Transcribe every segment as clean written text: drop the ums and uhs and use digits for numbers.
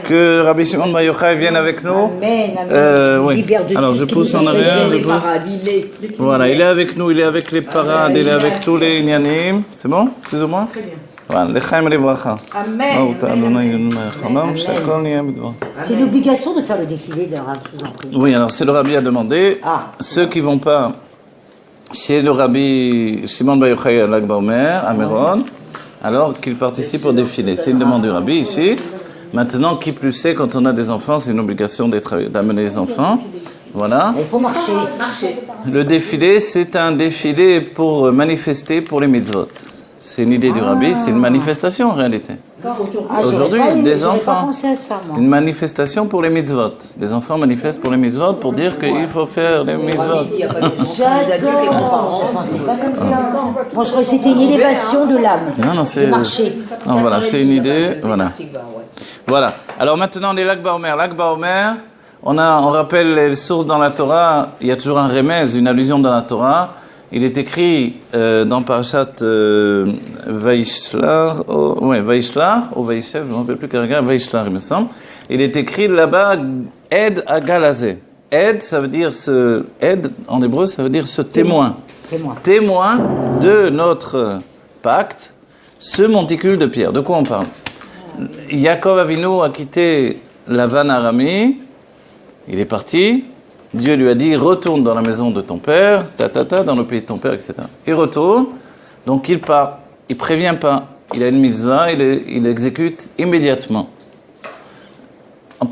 que Rabbi Shimon Bar Yochai vienne avec nous. Oui. Alors je pousse en arrière. Voilà, il est avec nous, il est avec les parades, il est avec tous les Inyanim. C'est bon, plus ou moins? Voilà, l'Echaim Livracha. Amen. C'est l'obligation de faire le défilé de Rav, je vous en prie. Oui, alors c'est le Rabbi a demandé. Ceux qui vont pas chez le Rabbi Shimon Bar Yochai à Lag Baomer, à Méron, alors qu'ils participent au défilé. C'est une demande du Rabbi ici. Maintenant, qui plus sait, quand on a des enfants, c'est une obligation d'amener les enfants. Voilà. Il faut marcher. Le défilé, c'est un défilé pour manifester pour les mitzvot. C'est une idée du Rabbi, c'est une manifestation en réalité. Aujourd'hui, des enfants, une manifestation pour les mitzvot. Les enfants manifestent pour les mitzvot pour dire qu'il faut faire les mitzvot. C'est pas comme ça. Moi, je croyais que c'était une élévation de l'âme. Non, c'est marcher. Non, voilà, c'est une idée. Voilà. Voilà. Alors maintenant, les Lag Baomer. Lag Baomer, on rappelle les sources dans la Torah. Il y a toujours un remez, une allusion dans la Torah. Il est écrit dans Parashat Vaishlar, Vaishlar, ou Vaishev, je ne me rappelle plus quel gars, Vaishlar, il me semble. Il est écrit là-bas, Ed Agalazé. Ed, ça veut dire Ed, en hébreu, ça veut dire ce témoin. Témoin de notre pacte, ce monticule de pierre. De quoi on parle? Yaakov Avinu a quitté Lavan Arami, il est parti. Dieu lui a dit, retourne dans la maison de ton père, dans le pays de ton père, etc. Il retourne, donc il part, il prévient pas, il a une mitzvah, il exécute immédiatement.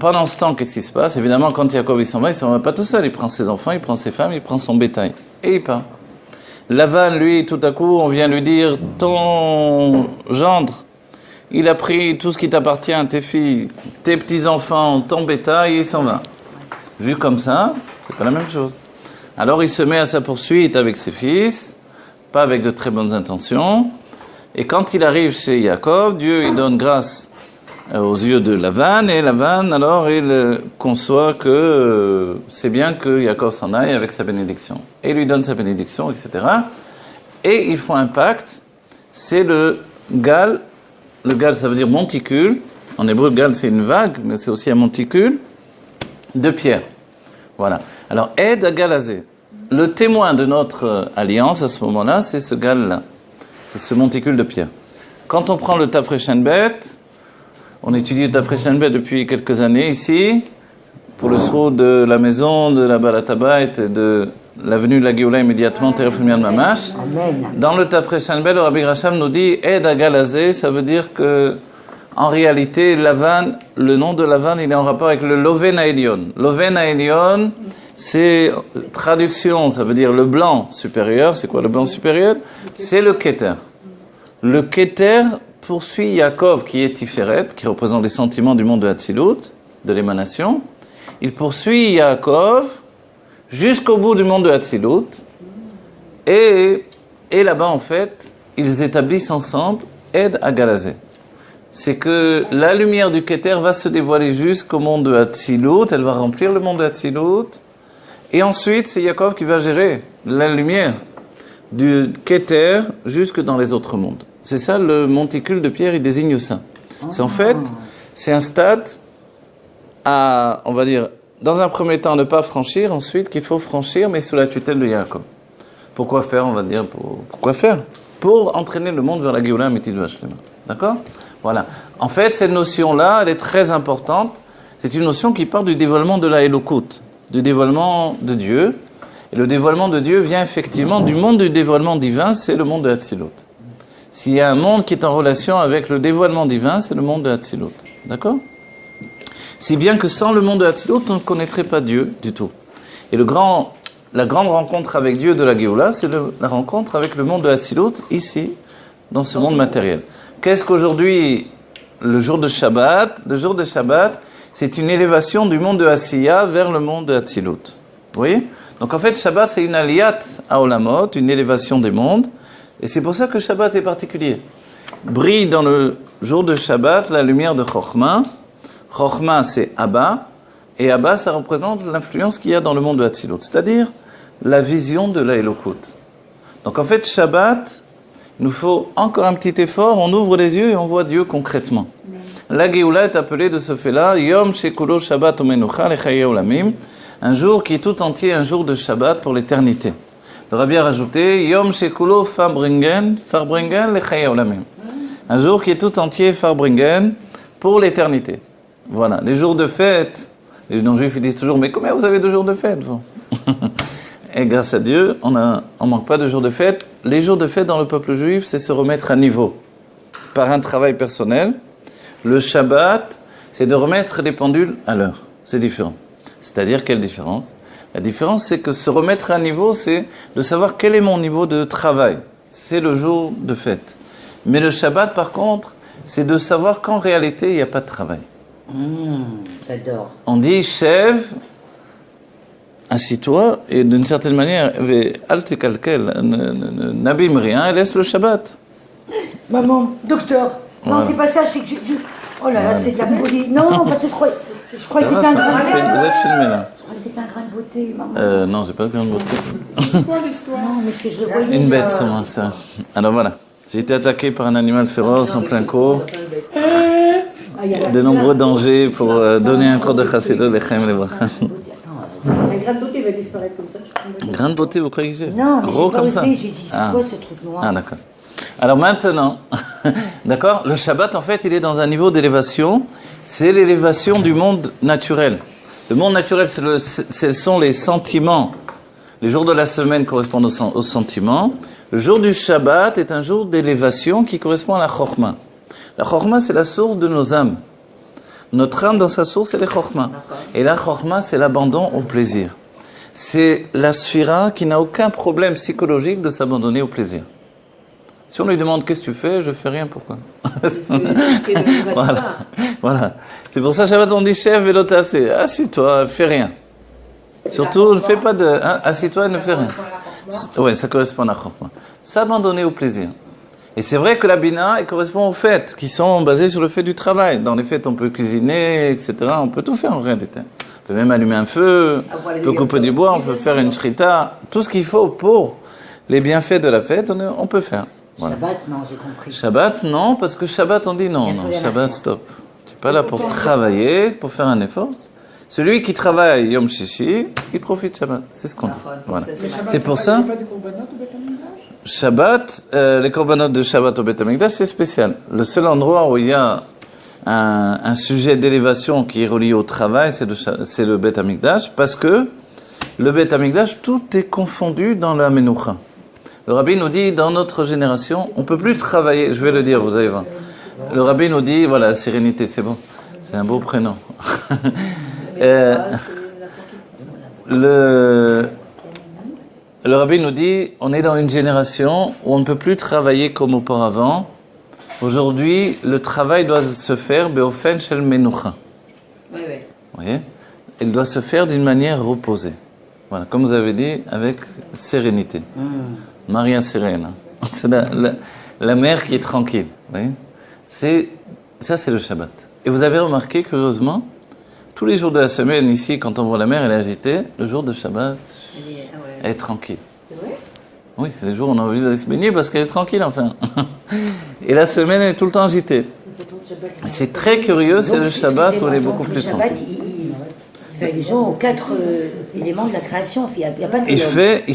Pendant ce temps, qu'est-ce qui se passe? Évidemment, quand Yaakov il s'en va pas tout seul, il prend ses enfants, il prend ses femmes, il prend son bétail, et il part. Lavan, lui, tout à coup, on vient lui dire, ton gendre, il a pris tout ce qui t'appartient, tes filles, tes petits-enfants, ton bétail, et il s'en va. Vu comme ça, c'est pas la même chose. Alors il se met à sa poursuite avec ses fils, pas avec de très bonnes intentions. Et quand il arrive chez Yaakov, Dieu il donne grâce aux yeux de Lavan, et Lavan alors il conçoit que c'est bien que Yaakov s'en aille avec sa bénédiction. Et il lui donne sa bénédiction, etc. Et ils font un pacte, c'est le gal. Le gal ça veut dire monticule. En hébreu, gal c'est une vague, mais c'est aussi un monticule de pierre. Voilà. Alors, Ed Agalazé. Le témoin de notre alliance à ce moment-là, c'est ce gal-là. C'est ce monticule de pierre. Quand on prend le Tafreshen Bet, on étudie le Tafreshen Bet depuis quelques années ici, pour le sroud de la maison, de la Balatabait et de l'avenue de la Géoula immédiatement, Terefimian Mamash. Dans le Tafreshen Bet, le Rabbi Racham nous dit Ed Agalazé, ça veut dire que en réalité, Lavan, le nom de Lavan, il est en rapport avec le Loven Haelion. Loven Haelion, c'est traduction, ça veut dire le blanc supérieur. C'est quoi le blanc supérieur? C'est le Keter. Le Keter poursuit Yaakov, qui est Tiferet, qui représente les sentiments du monde de Hatzilut, de l'émanation. Il poursuit Yaakov jusqu'au bout du monde de Hatzilut. Et là-bas, en fait, ils établissent ensemble Ed Agalazé. C'est que la lumière du Keter va se dévoiler jusqu'au monde de Hatzilut, elle va remplir le monde de Hatzilut, et ensuite c'est Yaakov qui va gérer la lumière du Keter jusque dans les autres mondes. C'est ça le monticule de pierre, il désigne ça. C'est en fait, c'est un stade à, on va dire, dans un premier temps ne pas franchir, ensuite qu'il faut franchir, mais sous la tutelle de Yaakov. Pourquoi faire, on va dire, pourquoi faire? Pour entraîner le monde vers la Géoula Amitid Vashlema. D'accord? Voilà. En fait, cette notion-là, elle est très importante. C'est une notion qui part du dévoilement de la Elokut, du dévoilement de Dieu. Et le dévoilement de Dieu vient effectivement du monde du dévoilement divin, c'est le monde de Hatzilut. S'il y a un monde qui est en relation avec le dévoilement divin, c'est le monde de Hatzilut. D'accord? Si bien que sans le monde de Hatzilut, on ne connaîtrait pas Dieu du tout. Et la grande rencontre avec Dieu de la Géoula, c'est la rencontre avec le monde de Hatzilut, ici, dans ce monde matériel. Qu'est-ce qu'aujourd'hui, le jour de Shabbat? Le jour de Shabbat, c'est une élévation du monde de Asiya vers le monde de Hatzilut. Vous voyez? Donc en fait, Shabbat, c'est une aliyat à Olamot, une élévation des mondes. Et c'est pour ça que Shabbat est particulier. Brille dans le jour de Shabbat la lumière de Chokhmah. Chokhmah, c'est Abba. Et Abba, ça représente l'influence qu'il y a dans le monde de Hatzilut. C'est-à-dire la vision de la Elokut. Donc en fait, Shabbat, il nous faut encore un petit effort, on ouvre les yeux et on voit Dieu concrètement. la Géoula est appelée de ce fait-là Yom Shekulo Shabbat Umenucha Lechayei Olamim, un jour qui est tout entier un jour de Shabbat pour l'éternité. Le Rabbi a rajouté Yom Shekulo Farbringen Lechayei Olamim, un jour qui est tout entier Farbringen pour l'éternité. Voilà, les jours de fête, les non-juifs ils disent toujours mais combien vous avez de jours de fête vous? Et grâce à Dieu, on manque pas de jours de fête. Les jours de fête dans le peuple juif, c'est se remettre à niveau par un travail personnel. Le Shabbat, c'est de remettre les pendules à l'heure. C'est différent. C'est-à-dire, quelle différence? La différence, c'est que se remettre à niveau, c'est de savoir quel est mon niveau de travail. C'est le jour de fête. Mais le Shabbat, par contre, c'est de savoir qu'en réalité, il n'y a pas de travail. J'adore. On dit, chef, assis-toi, et d'une certaine manière, n'abîme rien, et laisse le Shabbat. Maman, docteur. Non, Voilà. c'est pas ça, c'est que oh là là, c'est de la folie. Non, parce que je croyais que c'était un grain de beauté. Vous êtes filmé là. Je croyais que c'était un grain de beauté, maman. Non, j'ai pas de grande beauté. Non, mais ce que je le voyais. Une bête, c'est moi, ça. Alors voilà. J'ai été attaqué par un animal féroce en plein cours. De nombreux dangers pour donner un cours de chassidut l'Echaim Levacha. La grande beauté va disparaître comme ça. Grande beauté, vous croyez que j'ai? Non, mais Gros j'ai pas comme ça. osé, j'ai dit, c'est quoi ce truc noir? Ah, d'accord. Alors maintenant, d'accord, le Shabbat, en fait, il est dans un niveau d'élévation. C'est l'élévation du monde naturel. Le monde naturel, ce sont les sentiments. Les jours de la semaine correspondent aux sentiments. Le jour du Shabbat est un jour d'élévation qui correspond à la Chokhmah. La Chokhmah, c'est la source de nos âmes. Notre âme, dans sa source, c'est les Chokhmah. Et la Chokhmah, c'est l'abandon au plaisir. C'est la sphira qui n'a aucun problème psychologique de s'abandonner au plaisir. Si on lui demande qu'est-ce que tu fais, je fais rien, pourquoi? C'est ce que ne nous Voilà. pas. Voilà. C'est pour ça, Shabbat, on dit chef vélo tassé. Assis-toi, fais rien. Surtout, ne fais pas de. Hein, assis-toi et ne fais rien. Ouais, ça correspond à la Chokhmah. S'abandonner au plaisir. Et c'est vrai que la Bina, elle correspond aux fêtes qui sont basées sur le fait du travail. Dans les fêtes, on peut cuisiner, etc. On peut tout faire en réalité. On peut même allumer un feu, on peut couper du bois, on peut faire une shrita. Tout ce qu'il faut pour les bienfaits de la fête, on peut faire. Voilà. Shabbat, non, j'ai compris. Shabbat, non, parce que Shabbat, on dit non, non, Shabbat, stop. Tu n'es pas là pour travailler, pour faire un effort. Celui qui travaille Yom Shishi, il profite Shabbat. C'est ce qu'on dit. Voilà. C'est pour ça. Shabbat, les korbanot de Shabbat au Beth Amikdash, c'est spécial. Le seul endroit où il y a un sujet d'élévation qui est relié au travail, c'est le Beth Amikdash, parce que le Beth Amikdash, tout est confondu dans la Menoucha. Le Rabbi nous dit, dans notre génération, on ne peut plus travailler, je vais le dire, vous allez voir. Le Rabbi nous dit, voilà, sérénité, c'est bon. C'est un beau prénom. Le Rabbi nous dit, on est dans une génération où on ne peut plus travailler comme auparavant. Aujourd'hui, le travail doit se faire beofen shel menucha. Oui, oui. Vous voyez? Il doit se faire d'une manière reposée. Voilà, comme vous avez dit, avec sérénité. Maria Serena. C'est la mère qui est tranquille. Vous voyez? Ça, c'est le Shabbat. Et vous avez remarqué, curieusement, tous les jours de la semaine, ici, quand on voit la mer, elle est agitée. Le jour de Shabbat, elle est tranquille. C'est vrai? Oui, c'est les jours où on a envie d'aller se baigner parce qu'elle est tranquille, enfin. Et la semaine, elle est tout le temps agitée. C'est très curieux, c'est le Shabbat où elle est beaucoup plus tranquille. Le Shabbat, il fait allusion aux 4 éléments de la création. Il n'y a pas de Il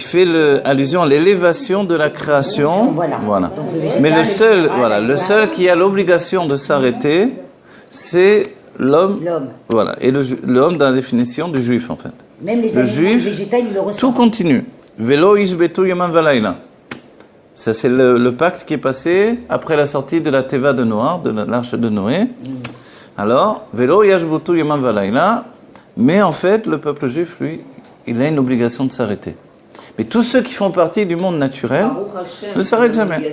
fait allusion à l'élévation de la création. Voilà. Voilà. Donc, le végétal, Mais le le seul qui a l'obligation de s'arrêter, c'est l'homme. L'homme. Voilà. Et l'homme dans la définition du juif, en fait. Même les Le animaux juif, végétaux, ils le ressentent. tout continue. Velo ishbetu yaman valayla. Ça, c'est le pacte qui est passé après la sortie de la Teva de Noé, de l'arche de Noé. Alors, Velo yashbetu yaman valayla. Mais en fait, le peuple juif, lui, il a une obligation de s'arrêter. Mais tous ceux qui font partie du monde naturel ne s'arrêtent jamais.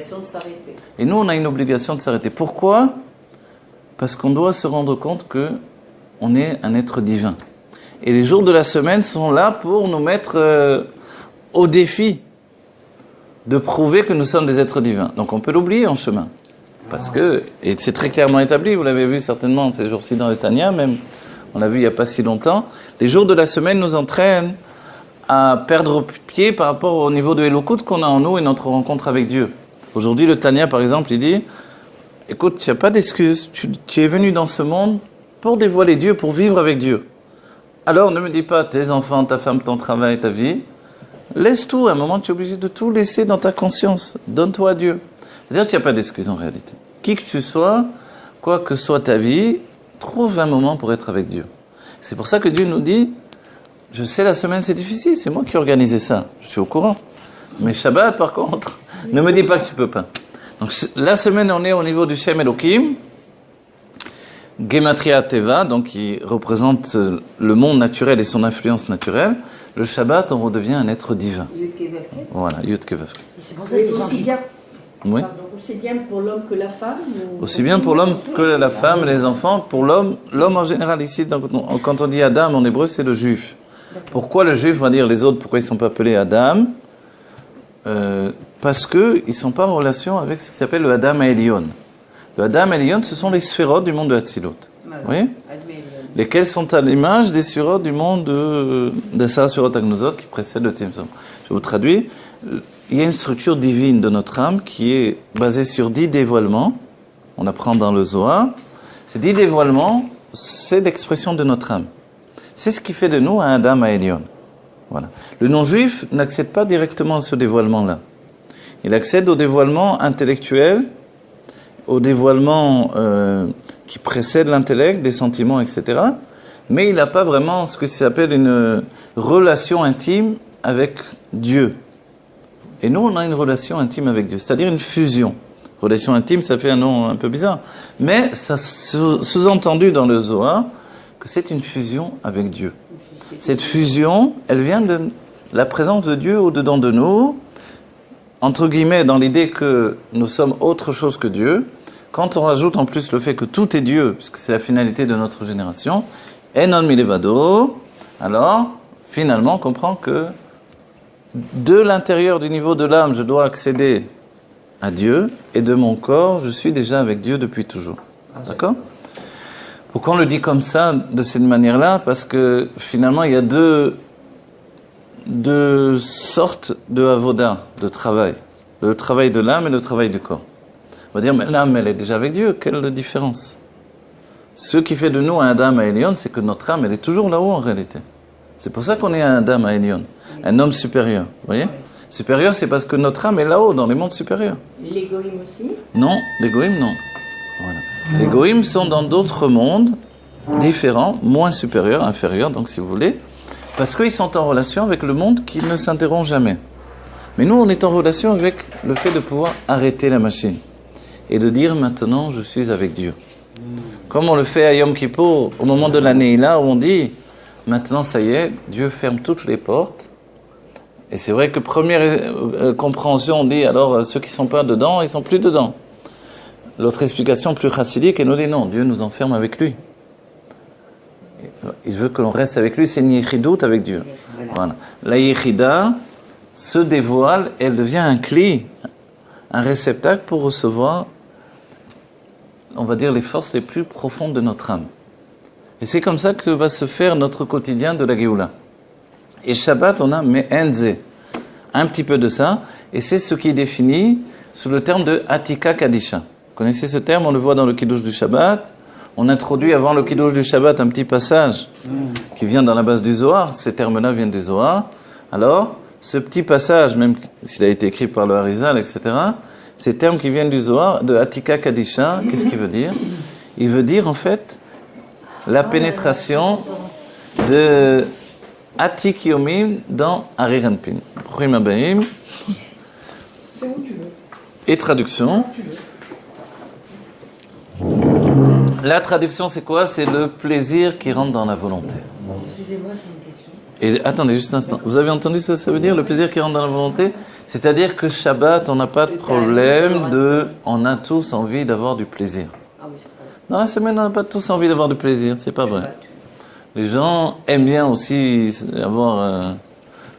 Et nous, on a une obligation de s'arrêter. Pourquoi? Parce qu'on doit se rendre compte que on est un être divin. Et les jours de la semaine sont là pour nous mettre au défi de prouver que nous sommes des êtres divins. Donc on peut l'oublier en chemin. Parce que, et c'est très clairement établi, vous l'avez vu certainement ces jours-ci dans le Tanya, même, on l'a vu il n'y a pas si longtemps, les jours de la semaine nous entraînent à perdre pied par rapport au niveau de Elokut qu'on a en nous et notre rencontre avec Dieu. Aujourd'hui, le Tanya, par exemple, il dit, écoute, tu n'as pas d'excuse. Tu es venu dans ce monde pour dévoiler Dieu, pour vivre avec Dieu. Alors ne me dis pas tes enfants, ta femme, ton travail, ta vie. Laisse tout. À un moment, tu es obligé de tout laisser dans ta conscience. Donne-toi à Dieu. C'est-à-dire qu'il n'y a pas d'excuse en réalité. Qui que tu sois, quoi que soit ta vie, trouve un moment pour être avec Dieu. C'est pour ça que Dieu nous dit, je sais la semaine c'est difficile, c'est moi qui ai organisé ça. Je suis au courant. Mais Shabbat par contre, ne me dis pas que tu peux pas. Donc la semaine on est au niveau du Shem Elohim, Gematria Teva, donc qui représente le monde naturel et son influence naturelle. Le Shabbat, on redevient un être divin. Yud Kei Vav Kei. Voilà, Yud Kei Vav Kei. Et c'est pour ça que les gens aussi disent- bien, Oui. pardon, aussi bien pour l'homme que la femme. Aussi bien pour l'homme que la femme, les enfants. Pour l'homme en général ici, donc, quand on dit Adam en hébreu, c'est le juif. Pourquoi le juif va dire les autres, pourquoi ils ne sont pas appelés Adam Parce qu'ils ne sont pas en relation avec ce qui s'appelle le Adam Elion. Le Adam Elion, ce sont les sphérotes du monde de Hatzilut. Voilà. Oui, Admé, lesquels sont à l'image des sphérotes du monde de Sarasphérot Agnozot qui précède le Tzimtzum. Je vous traduis. Il y a une structure divine de notre âme qui est basée sur 10 dévoilements. On apprend dans le Zohar. Ces 10 dévoilements, c'est l'expression de notre âme. C'est ce qui fait de nous un Adam Elion. Voilà. Le non-juif n'accède pas directement à ce dévoilement-là. Il accède au dévoilement intellectuel, au dévoilement qui précède l'intellect, des sentiments, etc. Mais il n'a pas vraiment ce que s'appelle une relation intime avec Dieu. Et nous, on a une relation intime avec Dieu, c'est-à-dire une fusion. Relation intime, ça fait un nom un peu bizarre. Mais ça sous-entendu dans le Zohar que c'est une fusion avec Dieu. Cette fusion, elle vient de la présence de Dieu au-dedans de nous, entre guillemets, dans l'idée que nous sommes autre chose que Dieu. Quand on rajoute en plus le fait que tout est Dieu, puisque c'est la finalité de notre génération, Enon milevado, alors, finalement, on comprend que de l'intérieur du niveau de l'âme, je dois accéder à Dieu, et de mon corps, je suis déjà avec Dieu depuis toujours. D'accord ? Pourquoi on le dit comme ça, de cette manière-là ? Parce que finalement, il y a deux sortes de avoda, de travail. Le travail de l'âme et le travail du corps. On va dire, mais l'âme, elle est déjà avec Dieu. Quelle différence ? Ce qui fait de nous un Adam à Elion, c'est que notre âme, elle est toujours là-haut en réalité. C'est pour ça qu'on est un Adam à Elion, un homme supérieur. Vous voyez ? Supérieur, c'est parce que notre âme est là-haut, dans les mondes supérieurs. L'égoïme aussi. Non, les goïms, non. Voilà. Les goïms sont dans d'autres mondes différents, moins supérieurs, inférieurs, donc si vous voulez, parce qu'ils sont en relation avec le monde qui ne s'interrompt jamais. Mais nous, on est en relation avec le fait de pouvoir arrêter la machine et de dire maintenant, je suis avec Dieu. Comme on le fait à Yom Kippour, au moment de l'année là, où on dit, maintenant ça y est, Dieu ferme toutes les portes. Et c'est vrai que première compréhension, on dit, alors ceux qui ne sont pas dedans, ils ne sont plus dedans. L'autre explication plus chassidique, elle nous dit non, Dieu nous enferme avec lui. Il veut que l'on reste avec lui, c'est une yichidout avec Dieu. Voilà. La yichida se dévoile, elle devient un cli, un réceptacle pour recevoir, on va dire, les forces les plus profondes de notre âme. Et c'est comme ça que va se faire notre quotidien de la Géoula. Et Shabbat, on a me'enze, un petit peu de ça, et c'est ce qui est défini sous le terme de Atika Kadisha. Vous connaissez ce terme, on le voit dans le Kiddush du Shabbat. On introduit avant le Kiddush du Shabbat un petit passage qui vient dans la base du Zohar. Ces termes-là viennent du Zohar. Alors, ce petit passage, même s'il a été écrit par le Harizal, etc., ces termes qui viennent du Zohar, de Atika Kadisha, qu'est-ce qu'il veut dire ? Il veut dire, en fait, la pénétration de Atik Yomim dans Ariranpin. Bruhim Abaim. C'est où tu veux. Et traduction. La traduction, c'est quoi ? C'est le plaisir qui rentre dans la volonté. Excusez-moi, j'ai une question. Et attendez juste un instant. Vous avez entendu ce que ça veut dire, le plaisir qui rentre dans la volonté ? C'est-à-dire que Shabbat, on n'a pas de problème de... On a tous envie d'avoir du plaisir. Ah oui, c'est pas vrai. Dans la semaine, on n'a pas tous envie d'avoir du plaisir. C'est pas vrai. Les gens aiment bien aussi avoir...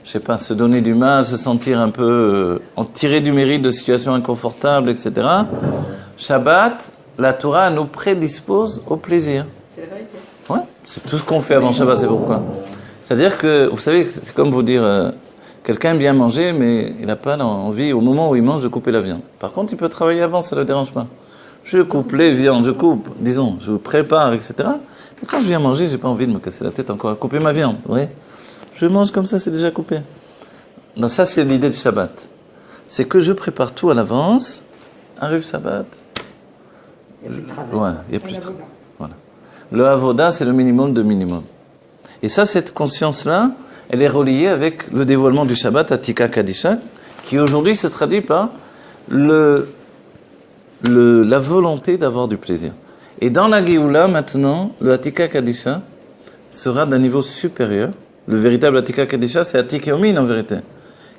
je sais pas, se donner du mal, se sentir un peu... en tirer du mérite de situations inconfortables, etc. Shabbat... La Torah nous prédispose au plaisir. C'est la vérité. Ouais, c'est tout ce qu'on fait avant Shabbat, c'est pourquoi. C'est-à-dire que, vous savez, c'est comme vous dire, quelqu'un aime bien manger, mais il n'a pas envie, au moment où il mange, de couper la viande. Par contre, il peut travailler avant, ça ne le dérange pas. Je coupe les viandes, je coupe, disons, je prépare, etc. Mais quand je viens manger, j'ai pas envie de me casser la tête encore à couper ma viande. Vous voyez, je mange comme ça, c'est déjà coupé. Donc ça, c'est l'idée de Shabbat. C'est que je prépare tout à l'avance. Arrive Shabbat. Il y a plus de travail. Ouais, il n'y a plus de travail. Voilà. Le avoda, c'est le minimum de minimum. Et ça, cette conscience-là, elle est reliée avec le dévoilement du Shabbat, Atika Kadisha, qui aujourd'hui se traduit par la volonté d'avoir du plaisir. Et dans la Géoula, maintenant, le Atika Kadisha sera d'un niveau supérieur. Le véritable Atika Kadisha, c'est Atik Yomin en vérité,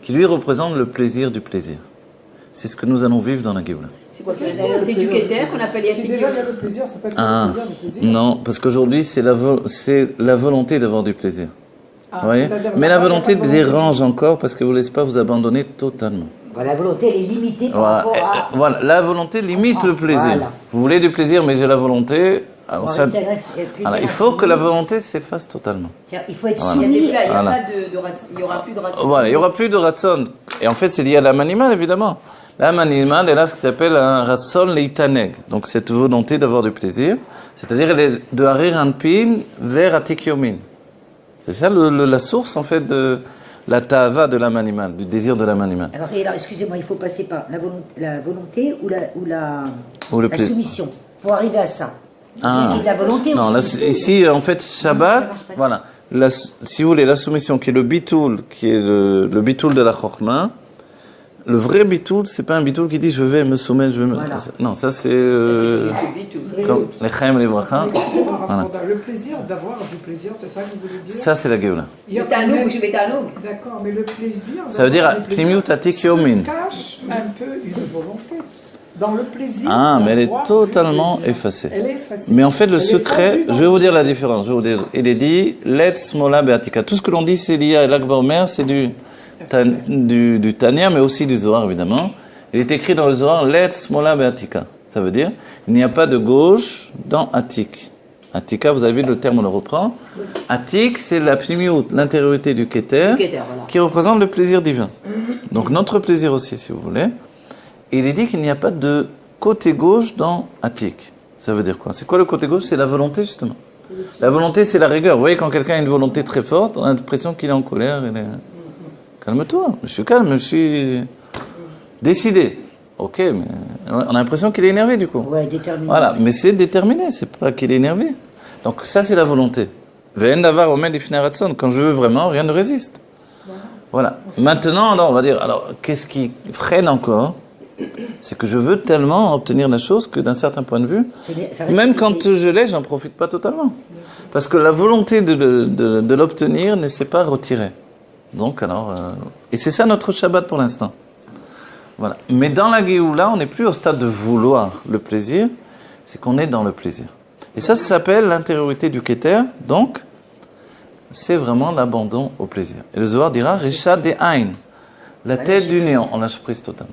qui lui représente le plaisir du plaisir. C'est ce que nous allons vivre dans la Géoula. C'est quoi, c'est la volonté du Keter qu'on appelle Si Yatik? déjà il y a le plaisir, ça peut être Ah, le plaisir, le plaisir. non, parce qu'aujourd'hui, c'est la volonté d'avoir du plaisir. Ah, Vous voyez, c'est-à-dire, mais la il y a pas volonté de volonté. dérange encore parce qu'elle ne vous laisse pas vous abandonner totalement. Voilà, la volonté, elle est limitée par Voilà. rapport à... Voilà, la volonté limite le plaisir. Voilà. Vous voulez du plaisir, mais j'ai la volonté. Alors Bon, ça- avec la greffe, plaisir voilà, il infini. faut que la volonté s'efface totalement. Tiens, il faut être Voilà. Il y a des soumis. plats, il y a Voilà. pas il y aura plus de ratson. Voilà, il n'y aura plus de ratson. Et en fait, c'est lié à l'âme animale, évidemment. L'âme animale, elle a ce qui s'appelle un ratson leitaneg. Donc, cette volonté d'avoir du plaisir. C'est-à-dire, elle est de harir anpin vers atikyomin. C'est ça la source, en fait, de la ta'ava de l'âme animale, du désir de l'âme animale. Alors, excusez-moi, il faut passer par la volonté ou Ou le la plaisir. soumission pour arriver à ça. Ah. Il y a de la volonté Non, aussi. ici, en fait, Shabbat, marche pas. voilà. Si vous voulez, la soumission qui est le bitoul, qui est le bitoul de la chokma, le vrai bitoul, c'est pas un bitoul qui dit je vais me soumettre, je vais me... Voilà. Non, ça c'est... C'est tout. comme les chaim, les bracha. Voilà. Le plaisir d'avoir du plaisir, c'est ça que vous voulez dire? Ça c'est la Géoula. Il y a Le tanoug, même- je vais tanoug. D'accord, mais le plaisir. Ça veut dire, d'avoir du plaisir plimiut atik yomin. se cache un peu une volonté. Dans le plaisir. Ah, mais elle est d'avoir du totalement plaisir. effacée. Elle est effacée. Mais en fait, le Elle est secret, fondue dans je vais vous dire la différence. Je vais vous dire, il est dit, let's mola beatika. Tout ce que l'on dit, c'est lié à l'Akba Omer, c'est du Tanya, mais aussi du Zohar, évidemment. Il est écrit dans le Zohar, let's mola beatika. Ça veut dire, il n'y a pas de gauche dans Atik. Atika, vous avez vu, le terme, on le reprend. Atik, c'est la pnimiut, l'intériorité du Keter, Du Keter, voilà. qui représente le plaisir divin. Donc, notre plaisir aussi, si vous voulez. Et il est dit qu'il n'y a pas de côté gauche dans Atik. Ça veut dire quoi? C'est quoi le côté gauche? C'est la volonté, justement. La volonté, c'est la rigueur. Vous voyez, quand quelqu'un a une volonté très forte, on a l'impression qu'il est en colère. Calme-toi, je suis calme, je suis décidé. Ok, mais on a l'impression qu'il est énervé, du coup. Ouais, déterminé. Voilà, mais c'est déterminé, c'est pas qu'il est énervé. Donc ça, c'est la volonté. Ve'en davar omed lifnei ratson. Quand je veux vraiment, rien ne résiste. Voilà. Maintenant, alors, on va dire, alors, qu'est-ce qui freine encore? C'est que je veux tellement obtenir la chose que d'un certain point de vue, Ça reste même limité. quand je l'ai, j'en profite pas totalement. Parce que la volonté de l'obtenir ne s'est pas retirée. Donc alors, et c'est ça notre Shabbat pour l'instant. Voilà. Mais dans la Géoula, on n'est plus au stade de vouloir le plaisir, c'est qu'on est dans le plaisir. Et ça s'appelle l'intériorité du Keter, donc c'est vraiment l'abandon au plaisir. Et le Zohar dira Recha de Ain, la tête du néant, on lâche prise totalement.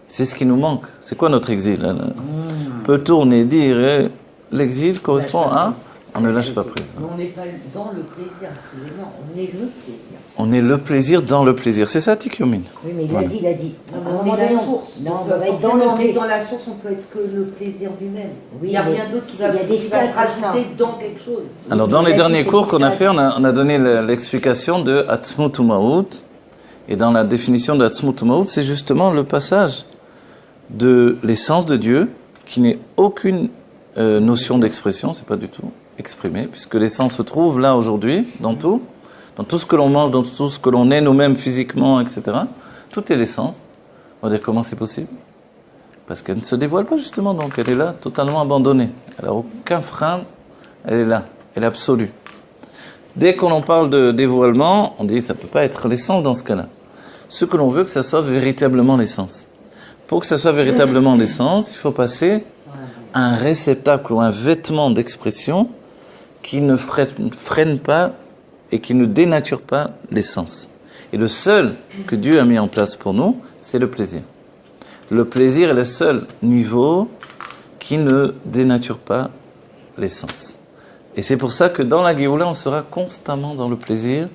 C'est ce qui nous manque. C'est quoi notre exil? On peut tourner, dire, l'exil correspond à on ne lâche pas prise. Mais on n'est pas dans le plaisir, excusez-moi, on est le plaisir. On est le plaisir dans le plaisir. C'est ça, Tikyomin. Oui, mais Voilà. il a dit. Non, mais À un on moment est la donné, source. Non, donc on va être dans forcément, le on est plaisir. dans la source, on peut être que le plaisir lui-même. Oui, il n'y a mais rien d'autre qui il y a va, des qui va se stades comme ça. rajouter dans quelque chose. Alors, dans les Il a dit, derniers c'est cours qu'on a ça. fait, on a donné l'explication de Atzmut Umaout. Et dans la définition de Atzmut Umaout, c'est justement le passage de l'essence de Dieu, qui n'est aucune notion d'expression, c'est pas du tout exprimé, puisque l'essence se trouve là aujourd'hui, dans tout ce que l'on mange, dans tout ce que l'on est nous-mêmes physiquement, etc. Tout est l'essence. On va dire comment c'est possible? Parce qu'elle ne se dévoile pas justement, donc elle est là, totalement abandonnée. Elle n'a aucun frein, elle est là, elle est absolue. Dès qu'on en parle de dévoilement, on dit que ça ne peut pas être l'essence dans ce cas-là. Ce que l'on veut, que ça soit véritablement l'essence. Pour que ça soit véritablement l'essence, il faut passer à un réceptacle ou un vêtement d'expression qui ne freine pas et qui ne dénature pas l'essence. Et le seul que Dieu a mis en place pour nous, c'est le plaisir. Le plaisir est le seul niveau qui ne dénature pas l'essence. Et c'est pour ça que dans la Géoula, on sera constamment dans le plaisir,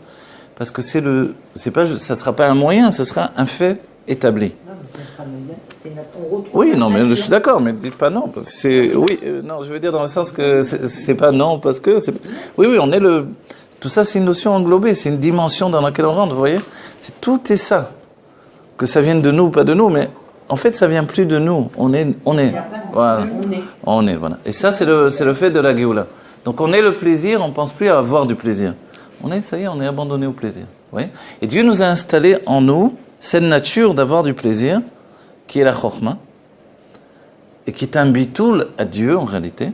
parce que ça sera pas un moyen, ça sera un fait établi. ça sera meilleur. On retrouve Oui, la non, mais je nature. suis d'accord, mais dites pas non. Parce que c'est, oui, non, je veux dire dans le sens que c'est pas non, parce que c'est, oui, on est le, tout ça c'est une notion englobée, c'est une dimension dans laquelle on rentre, vous voyez. Tout est ça. Que ça vienne de nous ou pas de nous, mais en fait ça vient plus de nous. On est, voilà. On est, voilà. Et ça c'est le fait de la Géoula. Donc on est le plaisir, on pense plus à avoir du plaisir. Ça y est, on est abandonné au plaisir. Vous voyez. Et Dieu nous a installé en nous cette nature d'avoir du plaisir, qui est la chorma, et qui est un bitoul à Dieu en réalité,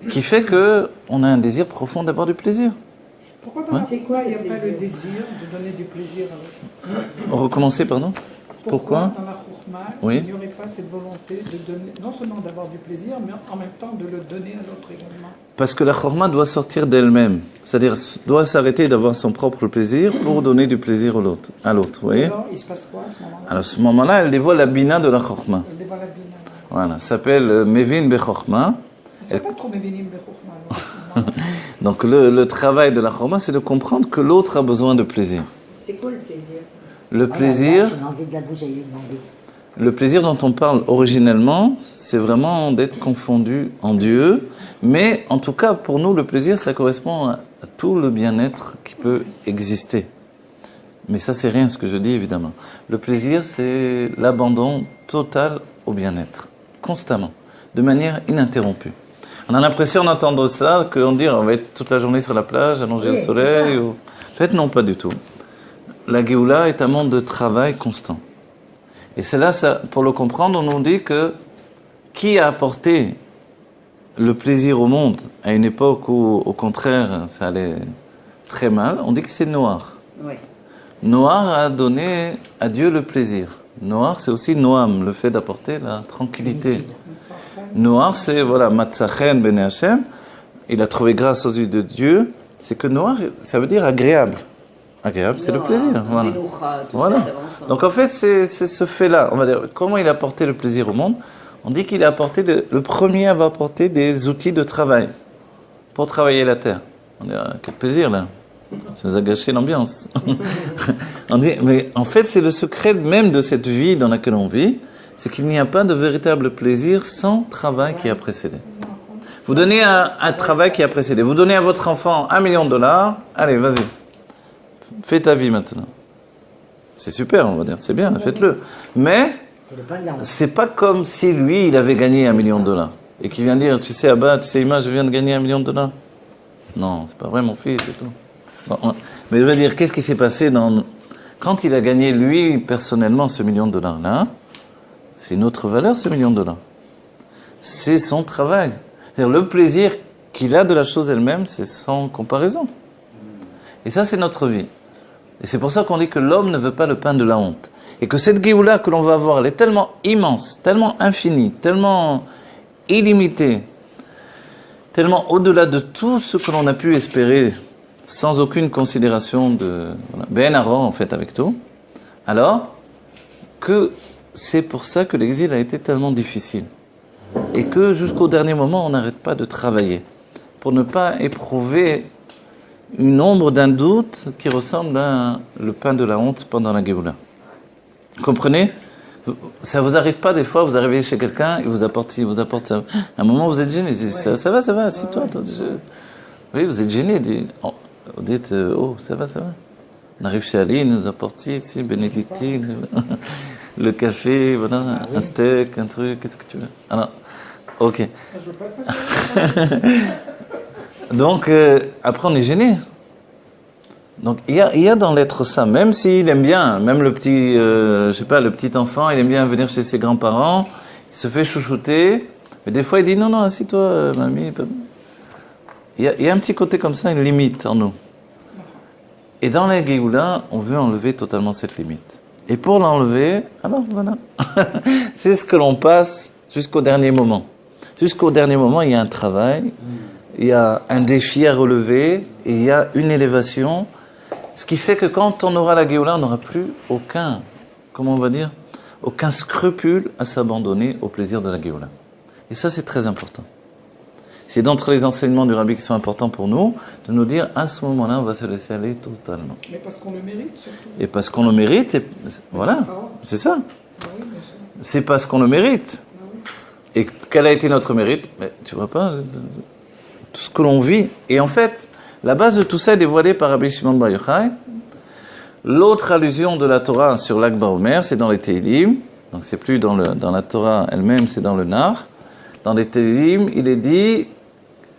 qui fait que on a un désir profond d'avoir du plaisir. Pourquoi dans c'est quoi il n'y a pas le désir de donner du plaisir avec Recommencer, pardon. Pourquoi dans la chourma, Oui. il n'y aurait pas cette volonté de donner, non seulement d'avoir du plaisir, mais en même temps de le donner à l'autre également? Parce que la chorma doit sortir d'elle-même, c'est-à-dire doit s'arrêter d'avoir son propre plaisir pour donner du plaisir à l'autre, vous voyez. Alors, il se passe quoi à ce moment-là? Alors à ce moment-là, elle dévoile la bina de la chorma. Elle dévoile la bina. Voilà, ça s'appelle Mevin Bechorma. C'est pas trop mévinim de chourma. Donc le travail de la chorma, c'est de comprendre que l'autre a besoin de plaisir. C'est quoi le plaisir? Le plaisir, J'ai envie de la bouger, j'allais lui demander. le plaisir dont on parle originellement, c'est vraiment d'être confondu en Dieu. Mais en tout cas, pour nous, le plaisir, ça correspond à tout le bien-être qui peut exister. Mais ça, c'est rien ce que je dis, évidemment. Le plaisir, c'est l'abandon total au bien-être, constamment, de manière ininterrompue. On a l'impression d'entendre ça, qu'on dit on va être toute la journée sur la plage, allongé au soleil. En fait, non, pas du tout. La Géoula est un monde de travail constant. Et c'est là, pour le comprendre, on nous dit que qui a apporté le plaisir au monde à une époque où, au contraire, ça allait très mal, on dit que c'est Noir. Oui. Noir a donné à Dieu le plaisir. Noir, c'est aussi Noam, le fait d'apporter la tranquillité. Noir, c'est, voilà, Matzachen ben Hashem, il a trouvé grâce aux yeux de Dieu, c'est que Noir, ça veut dire agréable. Agréable, c'est le plaisir. Voilà. Voilà. Donc en fait, c'est ce fait-là. On va dire, comment il a apporté le plaisir au monde? On dit qu'il a apporté, le premier à avoir apporté des outils de travail pour travailler la terre. On dit, ah, quel plaisir là. Ça nous a gâché l'ambiance. On dit, mais en fait, c'est le secret même de cette vie dans laquelle on vit, c'est qu'il n'y a pas de véritable plaisir sans travail qui a précédé. Vous donnez un travail qui a précédé. Vous donnez à votre enfant $1 million. Allez, vas-y. Fais ta vie maintenant. C'est super, on va dire. C'est bien, faites-le. Mais c'est pas comme si lui, il avait gagné $1 million. Et qu'il vient dire, tu sais, Abba, tu sais, Ima, je viens de gagner $1 million. Non, c'est pas vrai, mon fils, c'est tout. Bon, mais je veux dire, qu'est-ce qui s'est passé quand il a gagné, lui, personnellement, ce $1 million là, c'est une autre valeur, ce $1 million. C'est son travail. C'est-à-dire, le plaisir qu'il a de la chose elle-même, c'est sans comparaison. Et ça, c'est notre vie. Et c'est pour ça qu'on dit que l'homme ne veut pas le pain de la honte. Et que cette Géoula que l'on va avoir, elle est tellement immense, tellement infinie, tellement illimitée, tellement au-delà de tout ce que l'on a pu espérer, sans aucune considération de... Ben Aaron, en fait, avec tout. Alors, que c'est pour ça que l'exil a été tellement difficile. Et que jusqu'au dernier moment, on n'arrête pas de travailler. Pour ne pas éprouver une ombre d'un doute qui ressemble à le pain de la honte pendant la Géoula. Vous comprenez? Ça vous arrive pas des fois, vous arrivez chez quelqu'un, il vous apporte ci, il vous apporte ça. À un moment, vous êtes gêné. Ça va, assis-toi. Oui, vous êtes gêné. Vous dites, oh, ça va. On arrive chez Ali, il nous apporte ci, bénédictine, le café, voilà, un steak, un truc, qu'est-ce que tu veux? Alors, ok. Donc, après, on est gêné. Donc, il y a dans l'être ça, même s'il aime bien, même le petit, le petit enfant, il aime bien venir chez ses grands-parents, il se fait chouchouter, mais des fois, il dit, non, assis-toi, mamie. Il y a un petit côté comme ça, une limite en nous. Et dans la Géoula, on veut enlever totalement cette limite. Et pour l'enlever, alors voilà, c'est ce que l'on passe jusqu'au dernier moment. Jusqu'au dernier moment, il y a un travail, il y a un défi à relever, et il y a une élévation. Ce qui fait que quand on aura la Géoula, on n'aura plus aucun scrupule à s'abandonner au plaisir de la Géoula. Et ça, c'est très important. C'est d'entre les enseignements du Rabbi qui sont importants pour nous, de nous dire, à ce moment-là, on va se laisser aller totalement. Mais parce qu'on le mérite, surtout. Et parce qu'on le mérite, et voilà, c'est ça. C'est parce qu'on le mérite. Et quel a été notre mérite? Mais tu vois pas tout ce que l'on vit. Et en fait, la base de tout ça est dévoilée par Rabbi Shimon Bar Yochai. L'autre allusion de la Torah sur l'Akba Omer, c'est dans les Tehillim. Donc c'est plus dans la Torah elle-même, c'est dans le Nar. Dans les Tehillim, il est dit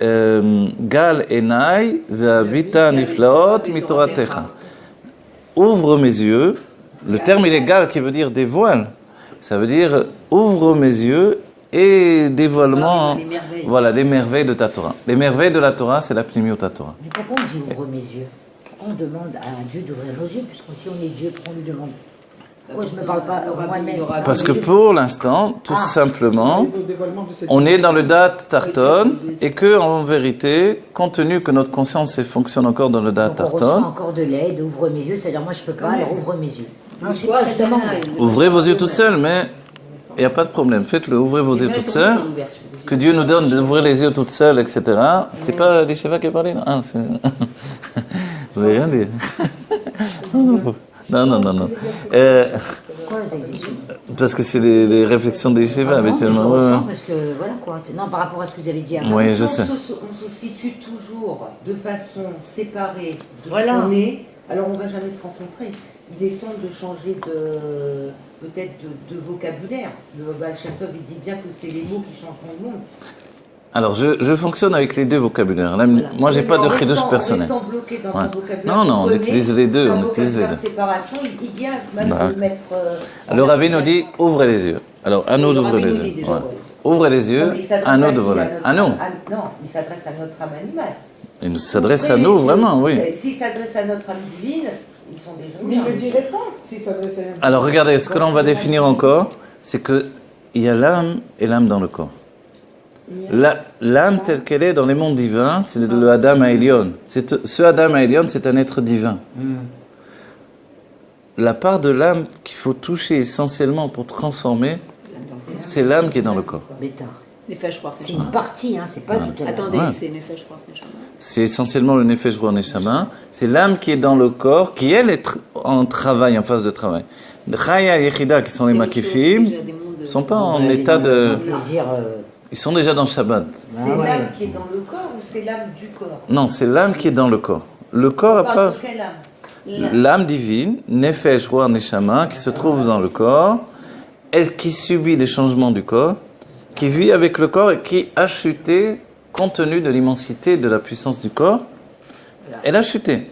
Gal enai ve'avita niflaot mitoratecha. Ouvre mes yeux. Le terme il est gal qui veut dire dévoile. Ça veut dire ouvre mes yeux et dévoilement. Voilà, les merveilles de ta Torah. Les merveilles de la Torah, c'est la pnimiut ta Torah. Mais pourquoi on dit ouvre mes yeux? Pourquoi on demande à un Dieu d'ouvrir nos yeux? Puisque si on est Dieu, pourquoi on lui demande? Pourquoi je ne me parle pas moi-même? Parce que pour l'instant, tout simplement, on est dans le date tarton et que, en vérité, compte tenu que notre conscience fonctionne encore dans le date Donc on tarton, reçoit encore de l'aide, ouvre mes yeux, c'est-à-dire moi je peux pas, alors ouvre mes yeux. Non, je sais pas, je demande. ouvrez vos yeux toutes seules, mais il n'y a pas de problème. Faites-le, ouvrez vos yeux toutes seules. Que Dieu nous donne d'ouvrir les yeux toutes seules, etc. C'est pas des Sheva qui a parlé, non? Ah, c'est... Vous n'avez rien dit. Non. Pourquoi vous avez dit ça? Parce que c'est les réflexions des Sheva, habituellement. Je Ouais, ouais. ressens parce que voilà quoi. Non, par rapport à ce que vous avez dit avant. Oui, je sais. On se situe toujours de façon séparée de Voilà. ce qu'on est, alors on ne va jamais se rencontrer. Il est temps de changer peut-être de vocabulaire. Le Baal Shem Tov, il dit bien que c'est les mots qui changeront le monde. Alors, je fonctionne avec les deux vocabulaires. Là, moi, j'ai pas de chidouche personnel. En restant bloqué dans Ouais. ton vocabulaire. Non, on prenez utilise les deux, un on utilise les vocabulaire deux. de séparation, il vient mal Bah. de le mettre... Le rabbi nous dit, ouvrez les yeux. Alors, à nous d'ouvrir les yeux. Ouais. Ouvrez les yeux, à nous de voler. À nous. Non, il s'adresse à notre âme animale. Il nous s'adresse à nous, vraiment, oui. S'il s'adresse à notre âme divine, ils sont déjà Mais il ne le dirait pas si ça s'adressait à un. Alors, regardez, ce que l'on va définir encore, c'est que il y a l'âme et l'âme dans le corps. L'âme telle qu'elle est dans les mondes divins, c'est le Adam Haïlion. Ce Adam Haïlion, c'est un être divin. La part de l'âme qu'il faut toucher essentiellement pour transformer, c'est l'âme qui est dans le corps. Bêtard. Les faits, je crois. C'est une partie, hein, c'est pas tout à l'heure. Attendez, Ouais. c'est les faits, je crois. C'est essentiellement le Nefesh Ruach Neshama. C'est l'âme qui est dans le corps, qui elle est en travail, en phase de travail. Les Chaya et Yechida, qui sont les Makifim, ne sont pas en état de... Plaisir, Ils sont déjà dans Shabbat. C'est ouais. l'âme qui est dans le corps ou c'est l'âme du corps? Non, c'est l'âme qui est dans le corps. Le corps On n'a parle pas... de quelle âme? L'âme divine, Nefesh Ruach Neshama, qui se trouve dans le corps, elle qui subit les changements du corps, qui vit avec le corps et qui a chuté compte tenu de l'immensité de la puissance du corps. Elle a chuté.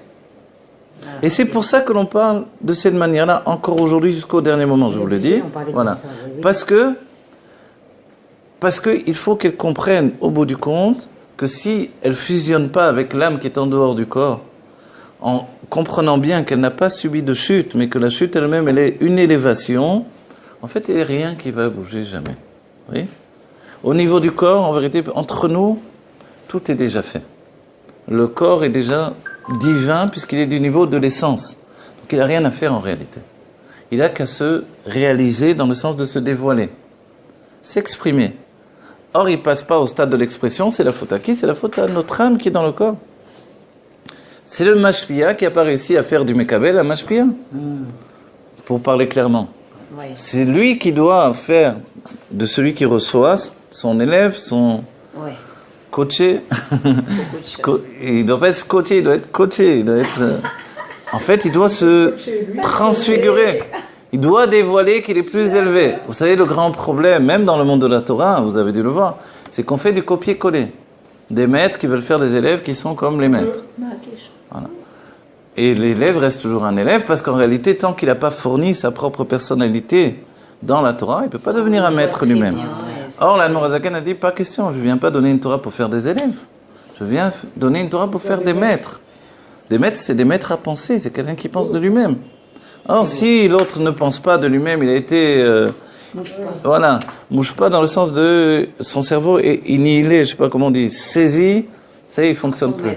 Et c'est pour ça que l'on parle de cette manière-là, encore aujourd'hui jusqu'au dernier moment, je vous le dis. On parlait Voilà. comme ça, oui. Parce que il faut qu'elle comprenne au bout du compte que si elle fusionne pas avec l'âme qui est en dehors du corps, en comprenant bien qu'elle n'a pas subi de chute, mais que la chute elle-même, elle est une élévation, en fait, il n'y a rien qui va bouger jamais. Vous voyez ? Au niveau du corps, en vérité, entre nous, tout est déjà fait. Le corps est déjà divin puisqu'il est du niveau de l'essence. Donc il n'a rien à faire en réalité. Il n'a qu'à se réaliser dans le sens de se dévoiler, s'exprimer. Or, il ne passe pas au stade de l'expression, c'est la faute à qui? C'est la faute à notre âme qui est dans le corps. C'est le mashpia qui n'a pas réussi à faire du mekabel à mashpia. Pour parler clairement. Ouais. C'est lui qui doit faire de celui qui reçoit son élève, son Ouais. coaché. Il ne doit pas être coaché, il doit être coaché. Il doit être, en fait, il doit se transfigurer. Il doit dévoiler qu'il est plus élevé. Vous savez, le grand problème, même dans le monde de la Torah, vous avez dû le voir, c'est qu'on fait du copier-coller. Des maîtres qui veulent faire des élèves qui sont comme les maîtres. Voilà. Et l'élève reste toujours un élève parce qu'en réalité, tant qu'il n'a pas fourni sa propre personnalité dans la Torah, il ne peut pas devenir un maître lui-même. Or, l'Admor HaZaken a dit, pas question, je ne viens pas donner une Torah pour faire des élèves. Je viens donner une Torah pour faire des maîtres. Des maîtres, c'est des maîtres à penser, c'est quelqu'un qui pense de lui-même. Or, si l'autre ne pense pas de lui-même, il a été... voilà, bouge pas dans le sens de... Son cerveau est innihilé, je ne sais pas comment on dit, saisi, ça y est, il ne fonctionne plus.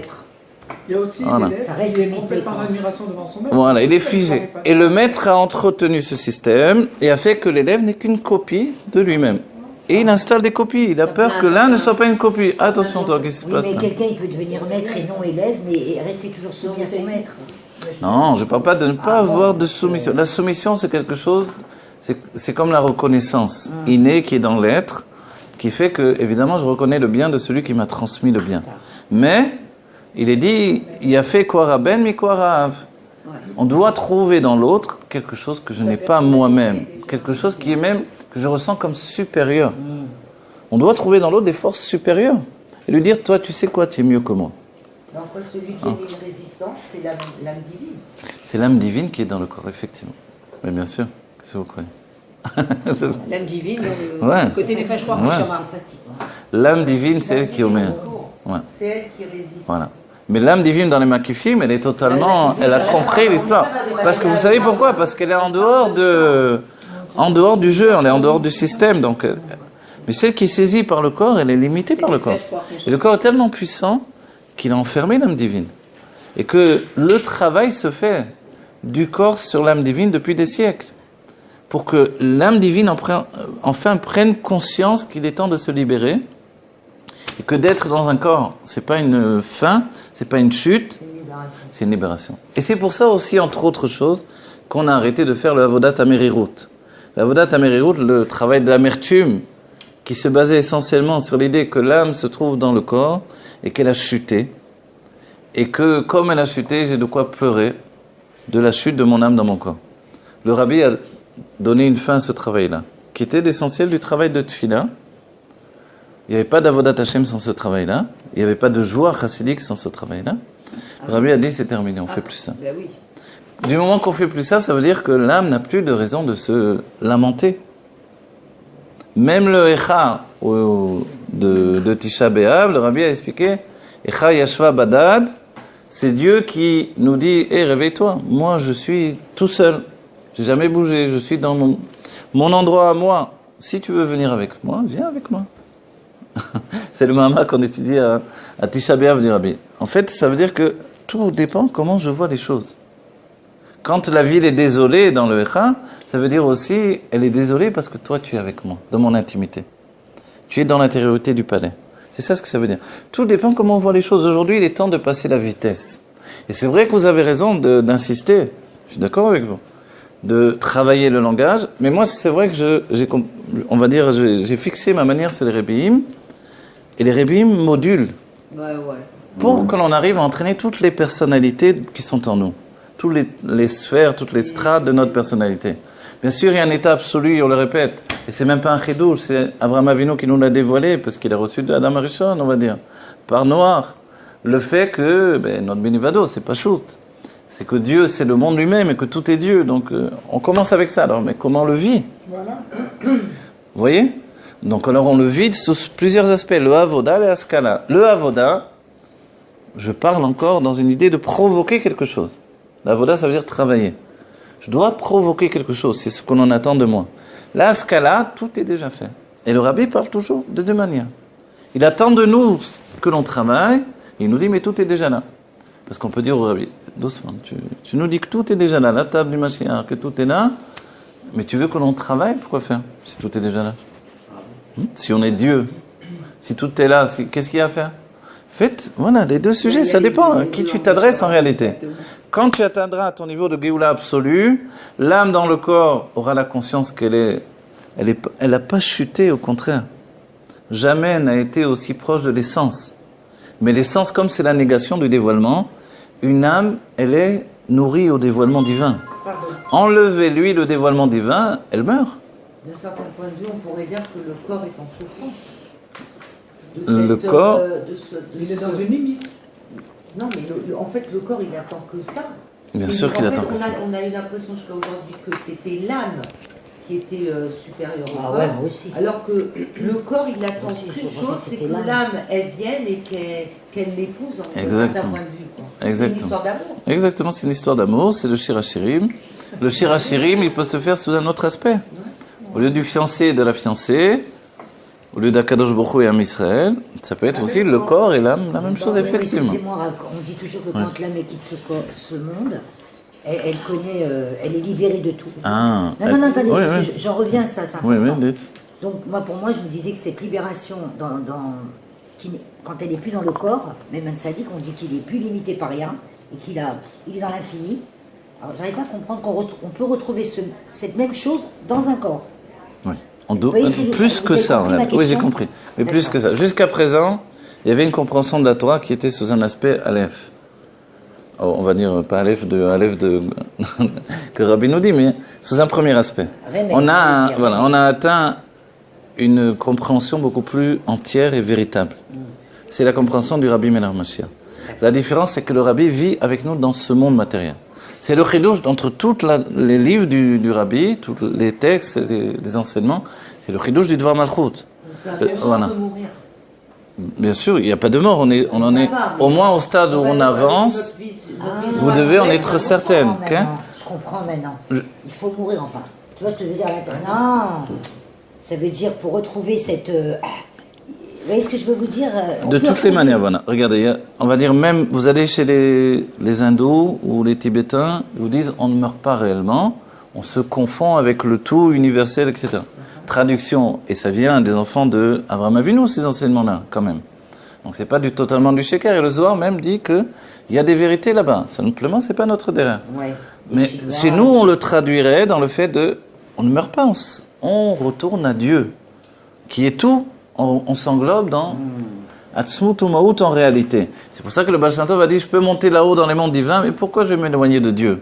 Il y a aussi Voilà. l'élève Ça reste qui est limité, complètement en quoi. admiration devant son maître. Voilà, il est Ça, figé. ça, Et le maître a entretenu ce système et a fait que l'élève n'est qu'une copie de lui-même. Et il installe des copies. Il a peur que l'un ne soit pas une copie. Attention, toi, qu'est-ce qui se Oui, passe mais là? quelqu'un, il peut devenir maître et non élève, mais rester toujours soumis à son maître. Non, je ne parle pas de ne pas avoir de soumission. La soumission, c'est quelque chose, C'est comme la reconnaissance innée qui est dans l'être, qui fait que, évidemment, je reconnais le bien de celui qui m'a transmis le bien. Mais, il est dit, il y a fait quoi ben mi quoi rave. On doit trouver dans l'autre quelque chose que je n'ai pas moi-même, quelque chose qui est même, que je ressens comme supérieur. On doit trouver dans l'autre des forces supérieures. Et lui dire, toi, tu sais quoi, tu es mieux que moi. Donc, celui qui a mis une résistance, c'est l'âme divine. C'est l'âme divine qui est dans le corps, effectivement. Mais bien sûr, qu'est-ce que vous croyez? L'âme divine, dans Ouais. le côté des fâches Ouais. L'âme divine, c'est elle qui omet. Ouais. C'est elle qui résiste. Voilà. Mais l'âme divine dans les Makifim, elle est totalement, elle a compris l'histoire. Parce que vous savez pourquoi? Parce qu'elle est en dehors du jeu, elle est en dehors du système. Donc, mais celle qui est saisie par le corps, elle est limitée par le corps. Et le corps est tellement puissant qu'il a enfermé l'âme divine. Et que le travail se fait du corps sur l'âme divine depuis des siècles. Pour que l'âme divine enfin prenne conscience qu'il est temps de se libérer. Et que d'être dans un corps, c'est pas une fin, c'est pas une chute, c'est une libération. Et c'est pour ça aussi, entre autres choses, qu'on a arrêté de faire le Avodat Amerirut. L'Avodat Amerirut, le travail de l'amertume, qui se basait essentiellement sur l'idée que l'âme se trouve dans le corps et qu'elle a chuté. Et que, comme elle a chuté, j'ai de quoi pleurer de la chute de mon âme dans mon corps. Le Rabbi a donné une fin à ce travail-là, qui était l'essentiel du travail de Tfila. Il n'y avait pas d'Avodat Hashem sans ce travail-là. Il n'y avait pas de joie chassidique sans ce travail-là. Le Rabbi a dit, c'est terminé, on ne fait plus ça. Ben oui. Du moment qu'on ne fait plus ça, ça veut dire que l'âme n'a plus de raison de se lamenter. Même le Echa de Tisha B'Av, le Rabbi a expliqué, Echa Yashva Badad, c'est Dieu qui nous dit, hé, réveille-toi, moi je suis tout seul, j'ai jamais bougé, je suis dans mon endroit à moi. Si tu veux venir avec moi, viens avec moi. C'est le Mahama qu'on étudie à Tisha B'Av du Rabbi. En fait, ça veut dire que tout dépend comment je vois les choses. Quand la ville est désolée dans le Echa, ça veut dire aussi, elle est désolée parce que toi tu es avec moi, dans mon intimité. Tu es dans l'intériorité du palais. C'est ça ce que ça veut dire. Tout dépend comment on voit les choses. Aujourd'hui, il est temps de passer la vitesse. Et c'est vrai que vous avez raison d'insister. Je suis d'accord avec vous. De travailler le langage. Mais moi, c'est vrai que j'ai fixé ma manière sur les Rebbeim. Et les Rebbeim modulent. Ouais. Pour que l'on arrive à entraîner toutes les personnalités qui sont en nous. Toutes les sphères, toutes les strates de notre personnalité. Bien sûr, il y a un état absolu, on le répète. Et c'est même pas un chidouche, c'est Avraham Avinu qui nous l'a dévoilé, parce qu'il a reçu de Adam Arishon, on va dire, par Noir. Le fait que, notre Benivado, c'est pas shoot. C'est que Dieu, c'est le monde lui-même et que tout est Dieu. Donc, on commence avec ça. Alors, mais comment on le vit? Voilà. Vous voyez? Donc, alors, on le vit sous plusieurs aspects. Le Avoda, le Haskala. Le Avoda, je parle encore dans une idée de provoquer quelque chose. L'Avoda, ça veut dire travailler. Je dois provoquer quelque chose, c'est ce qu'on en attend de moi. La Haskala, tout est déjà fait. Et le Rabbi parle toujours de deux manières. Il attend de nous que l'on travaille, et il nous dit, mais tout est déjà là. Parce qu'on peut dire au Rabbi, doucement, tu nous dis que tout est déjà là, la table du Mashiach, que tout est là, mais tu veux que l'on travaille, pourquoi faire, si tout est déjà là? Si on est Dieu, si tout est là, qu'est-ce qu'il y a à faire? Faites, voilà, les deux sujets, ça dépend à qui tu t'adresses en réalité. Quand tu atteindras à ton niveau de Géoula absolue, l'âme dans le corps aura la conscience qu'elle n'a pas chuté, au contraire. Jamais n'a été aussi proche de l'essence. Mais l'essence, comme c'est la négation du dévoilement, une âme, elle est nourrie au dévoilement divin. Enlevez-lui le dévoilement divin, elle meurt. D'un certain point de vue, on pourrait dire que le corps est en souffrance. Le corps, Il est dans une limite. Non, mais en fait, le corps, il attend que ça. Bien sûr qu'il attend que ça. On a eu l'impression jusqu'à aujourd'hui que c'était l'âme qui était supérieure au Ah corps. ouais, moi aussi. Alors que le corps, il attend Moi aussi, qu'une je pensais chose, que c'est c'était que l'âme. l'âme, elle vienne et qu'elle l'épouse d'un certain Exactement. point de vue. Quoi. C'est une Exactement. histoire d'amour. Exactement, c'est une histoire d'amour, c'est le Shir Hashirim. Le Shir Hashirim, il peut se faire sous un autre aspect. Au lieu du fiancé et de la fiancée, au lieu d'Akadosh Baruch Hu et Am Israël, ça peut être aussi le corps et l'âme, la même chose, Oui, effectivement. excusez-moi, on dit toujours que quand l'âme quitte ce monde, elle connaît, elle est libérée de tout. Ah, Non, attendez, oui, parce oui. que j'en reviens à ça, c'est Oui, important. oui, dites. Donc, pour moi, je me disais que cette libération, quand elle n'est plus dans le corps, même un sadique, on dit qu'il n'est plus limité par rien, et il est dans l'infini. Alors, j'arrive pas à comprendre qu'on peut retrouver cette même chose dans un corps. Oui. voyez ce que je- Plus vous que avez ça, compris ma oui, j'ai question compris. Mais plus D'accord. que ça. Jusqu'à présent, il y avait une compréhension de la Torah qui était sous un aspect Aleph. Oh, on va dire pas Aleph de que Rabbi nous dit, mais sous un premier aspect. Remède, On on a, va dire. voilà, on a atteint une compréhension beaucoup plus entière et véritable. C'est la compréhension du Rabbi Menar Mashiach. La différence, c'est que le Rabbi vit avec nous dans ce monde matériel. C'est le chidouche entre tous les livres du Rabbi, tous les textes, les enseignements. C'est le chidouche du Dvar Malchut. C'est important Voilà. de mourir. Bien sûr, il n'y a pas de mort. On en est au moins au stade où on avance. Vous devez en être certaine. Je comprends maintenant. Je comprends maintenant. Il faut mourir enfin. Tu vois ce que je veux dire maintenant? Non. Ça veut dire pour retrouver cette... vous voyez ce que je veux vous dire? De toutes les manières, voilà. Regardez, on va dire même, vous allez chez les hindous ou les tibétains, ils vous disent on ne meurt pas réellement, on se confond avec le tout universel, etc. Traduction, et ça vient des enfants de Avraham Avinu, ces enseignements-là, quand même. Donc c'est pas totalement du sheker, et le Zohar même dit qu'il y a des vérités là-bas. Simplement, c'est pas notre derrière. Ouais. Mais chez nous, on le traduirait dans le fait de on ne meurt pas, on retourne à Dieu, qui est tout. On s'englobe dans Atzmut ou Maout en réalité. C'est pour ça que le Baal Shem Tov a dit je peux monter là-haut dans les mondes divins, mais pourquoi je vais m'éloigner de Dieu?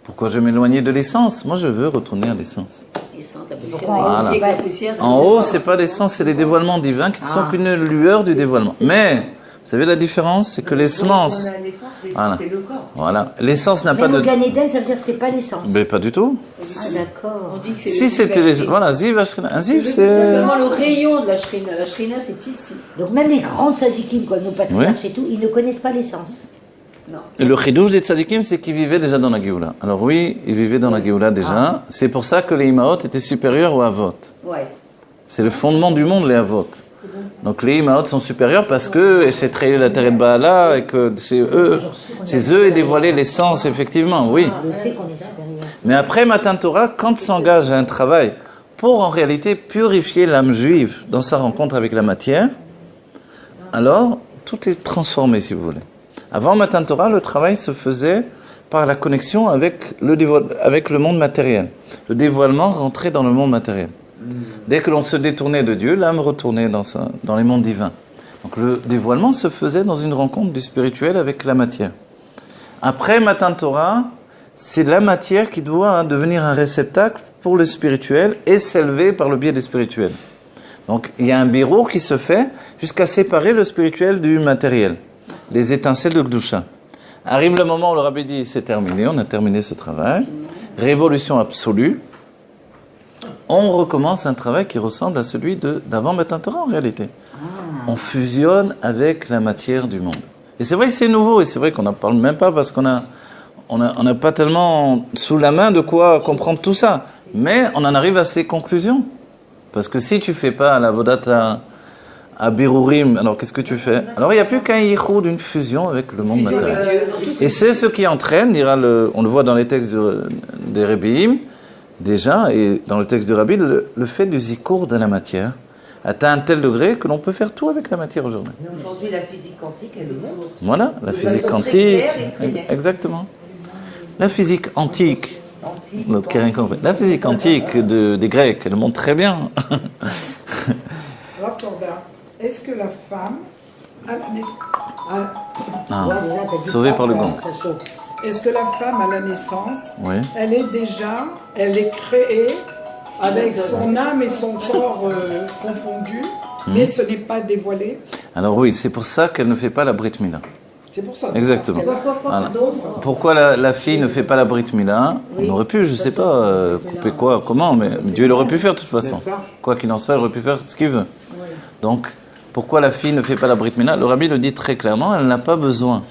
Pourquoi je vais m'éloigner de l'essence? Moi, je veux retourner à l'essence. Voilà. En haut, c'est pas l'essence, c'est les dévoilements divins qui ne sont qu'une lueur du dévoilement. Mais, vous savez la différence, c'est que l'essence, voilà. C'est le corps. Voilà, l'essence n'a pas Même de. au Gan Eden, ça veut dire que c'est pas l'essence. Mais pas du tout. Ah d'accord. On dit que c'est Si le c'était ziv les, Ashrina. voilà, Ziv Ashrina. Un Ziv, C'est c'est. seulement le rayon de la Shrina. La Shrina, c'est ici. Donc même les grandes sadikim, comme nos patriarches et tout, ils ne connaissent pas l'essence. Non. Et le chidouche des tzadikim, c'est qu'ils vivaient déjà dans la Géoula. Alors oui, ils vivaient dans la Géoula déjà. C'est pour ça que les Imaot étaient supérieurs aux Avot. Ouais. C'est le fondement du monde, les Avot. Donc les Imaot sont supérieurs parce que chez Trey la terre de Baala et que chez eux est dévoilée l'essence, effectivement, oui. Je sais qu'on est supérieur. Mais après Matan Torah, quand s'engage à un travail pour en réalité purifier l'âme juive dans sa rencontre avec la matière, alors tout est transformé, si vous voulez. Avant Matan Torah, le travail se faisait par la connexion avec le monde matériel. Le dévoilement rentrait dans le monde matériel. Dès que l'on se détournait de Dieu, l'âme retournait dans les mondes divins. Donc le dévoilement se faisait dans une rencontre du spirituel avec la matière. Après Matan Torah, c'est la matière qui doit devenir un réceptacle pour le spirituel et s'élever par le biais du spirituel. Donc il y a un birour qui se fait jusqu'à séparer le spirituel du matériel. Les étincelles de Gdusha. Arrive le moment où le Rabbi dit c'est terminé, on a terminé ce travail. Révolution absolue. On recommence un travail qui ressemble à celui d'avant Matan Torah en réalité. On fusionne avec la matière du monde. Et c'est vrai que c'est nouveau, et c'est vrai qu'on n'en parle même pas parce qu'on n'a pas tellement sous la main de quoi comprendre tout ça. Mais on en arrive à ces conclusions. Parce que si tu fais pas la Vodata à Birurim, alors qu'est-ce que tu fais? Alors il n'y a plus qu'un yichoud, une fusion avec le monde matériel. Et c'est ce qui entraîne, on le voit dans les textes des Rebbeim, déjà, et dans le texte de Rabbi, le fait du zikour de la matière atteint un tel degré que l'on peut faire tout avec la matière aujourd'hui. Mais aujourd'hui, la physique quantique, elle le montre. Voilà, la De physique façon très quantique, claire et très nette. exactement. La physique antique, Antique, notre qui a rien compris. La physique antique des Grecs, elle le montre très bien. Rav Korda, est-ce que la femme, à la naissance, Ah, Ouais, déjà, t'as dit sauvé pas, par le ça- gong. ça chauffe. est-ce que la femme à la naissance, Oui. elle est créée avec son âme et son corps confondus, mais ce n'est pas dévoilé? Alors oui, c'est pour ça qu'elle ne fait pas la Brit Mila. C'est pour ça. Exactement. Voilà. Pourquoi la fille ne fait pas la Brit Mila? On aurait pu, je sais pas, couper quoi, comment, mais Dieu l'aurait pu faire de toute façon. Quoi qu'il en soit, il aurait pu faire ce qu'il veut. Donc, pourquoi la fille ne fait pas la Brit Mila? Le Rabbi le dit très clairement, elle n'a pas besoin.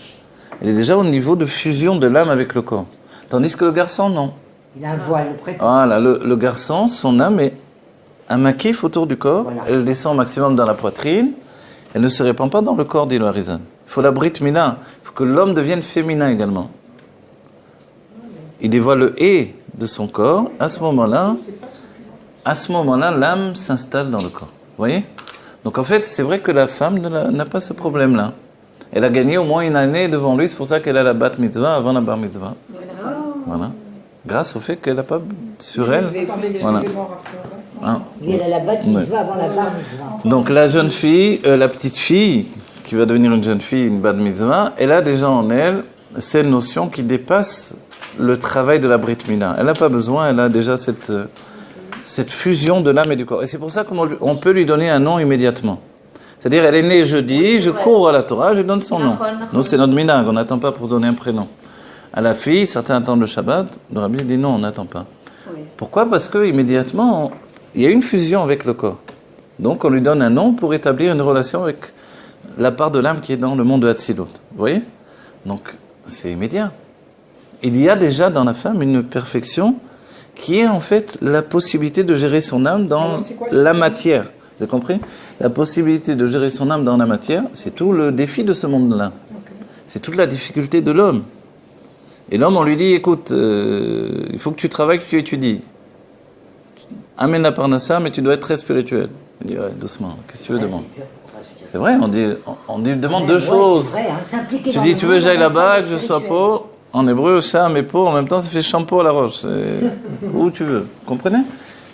Elle est déjà au niveau de fusion de l'âme avec le corps. Tandis que le garçon, non. Il a un voile, le prépuce. Voilà, le garçon, son âme est un maquif autour du corps. Voilà. Elle descend au maximum dans la poitrine. Elle ne se répand pas dans le corps, dit le Harizan. Il faut la Brit Mila. Il faut que l'homme devienne féminin également. Il dévoile le et de son corps. À ce moment-là, l'âme s'installe dans le corps. Vous voyez? Donc en fait, c'est vrai que la femme n'a pas ce problème-là. Elle a gagné au moins une année devant lui, c'est pour ça qu'elle a la bat mitzvah avant la bar mitzvah. Voilà. Grâce au fait qu'elle n'a pas sur elle. Attendez, Voilà. excusez-moi, Raphaël. Hein. Oui, elle a la bat mitzvah avant la bar mitzvah. Donc la jeune fille, la petite fille, qui va devenir une jeune fille, une bat mitzvah, elle a déjà en elle cette notion qui dépasse le travail de la brit mila. Elle n'a pas besoin, elle a déjà cette fusion de l'âme et du corps. Et c'est pour ça qu'on peut lui donner un nom immédiatement. C'est-à-dire, elle est née jeudi, je cours à la Torah, je donne son nom. Nous, c'est notre minhag, on n'attend pas pour donner un prénom. À la fille, certains attendent le Shabbat, le rabbi dit non, on n'attend pas. Oui. Pourquoi ? Parce que immédiatement, il y a une fusion avec le corps. Donc, on lui donne un nom pour établir une relation avec la part de l'âme qui est dans le monde de Hatzilut. Vous voyez ? Donc, c'est immédiat. Il y a déjà dans la femme une perfection qui est en fait la possibilité de gérer son âme dans la matière. Vous avez compris ? La possibilité de gérer son âme dans la matière, c'est tout le défi de ce monde-là. C'est toute la difficulté de l'homme. Et l'homme, on lui dit, écoute, il faut que tu travailles, que tu étudies. Amène la parnassa, mais tu dois être très spirituel. Il dit, ouais, doucement, qu'est-ce que tu veux demander ? C'est vrai, on dit demande deux choses. C'est vrai, hein, de s'impliquer Tu dans dis, le tu veux monde que j'aille en même là-bas, temps que je sois spirituel. pot. En hébreu, sham et pot, en même temps, ça fait shampoo à la roche. C'est où tu veux. Vous comprenez ?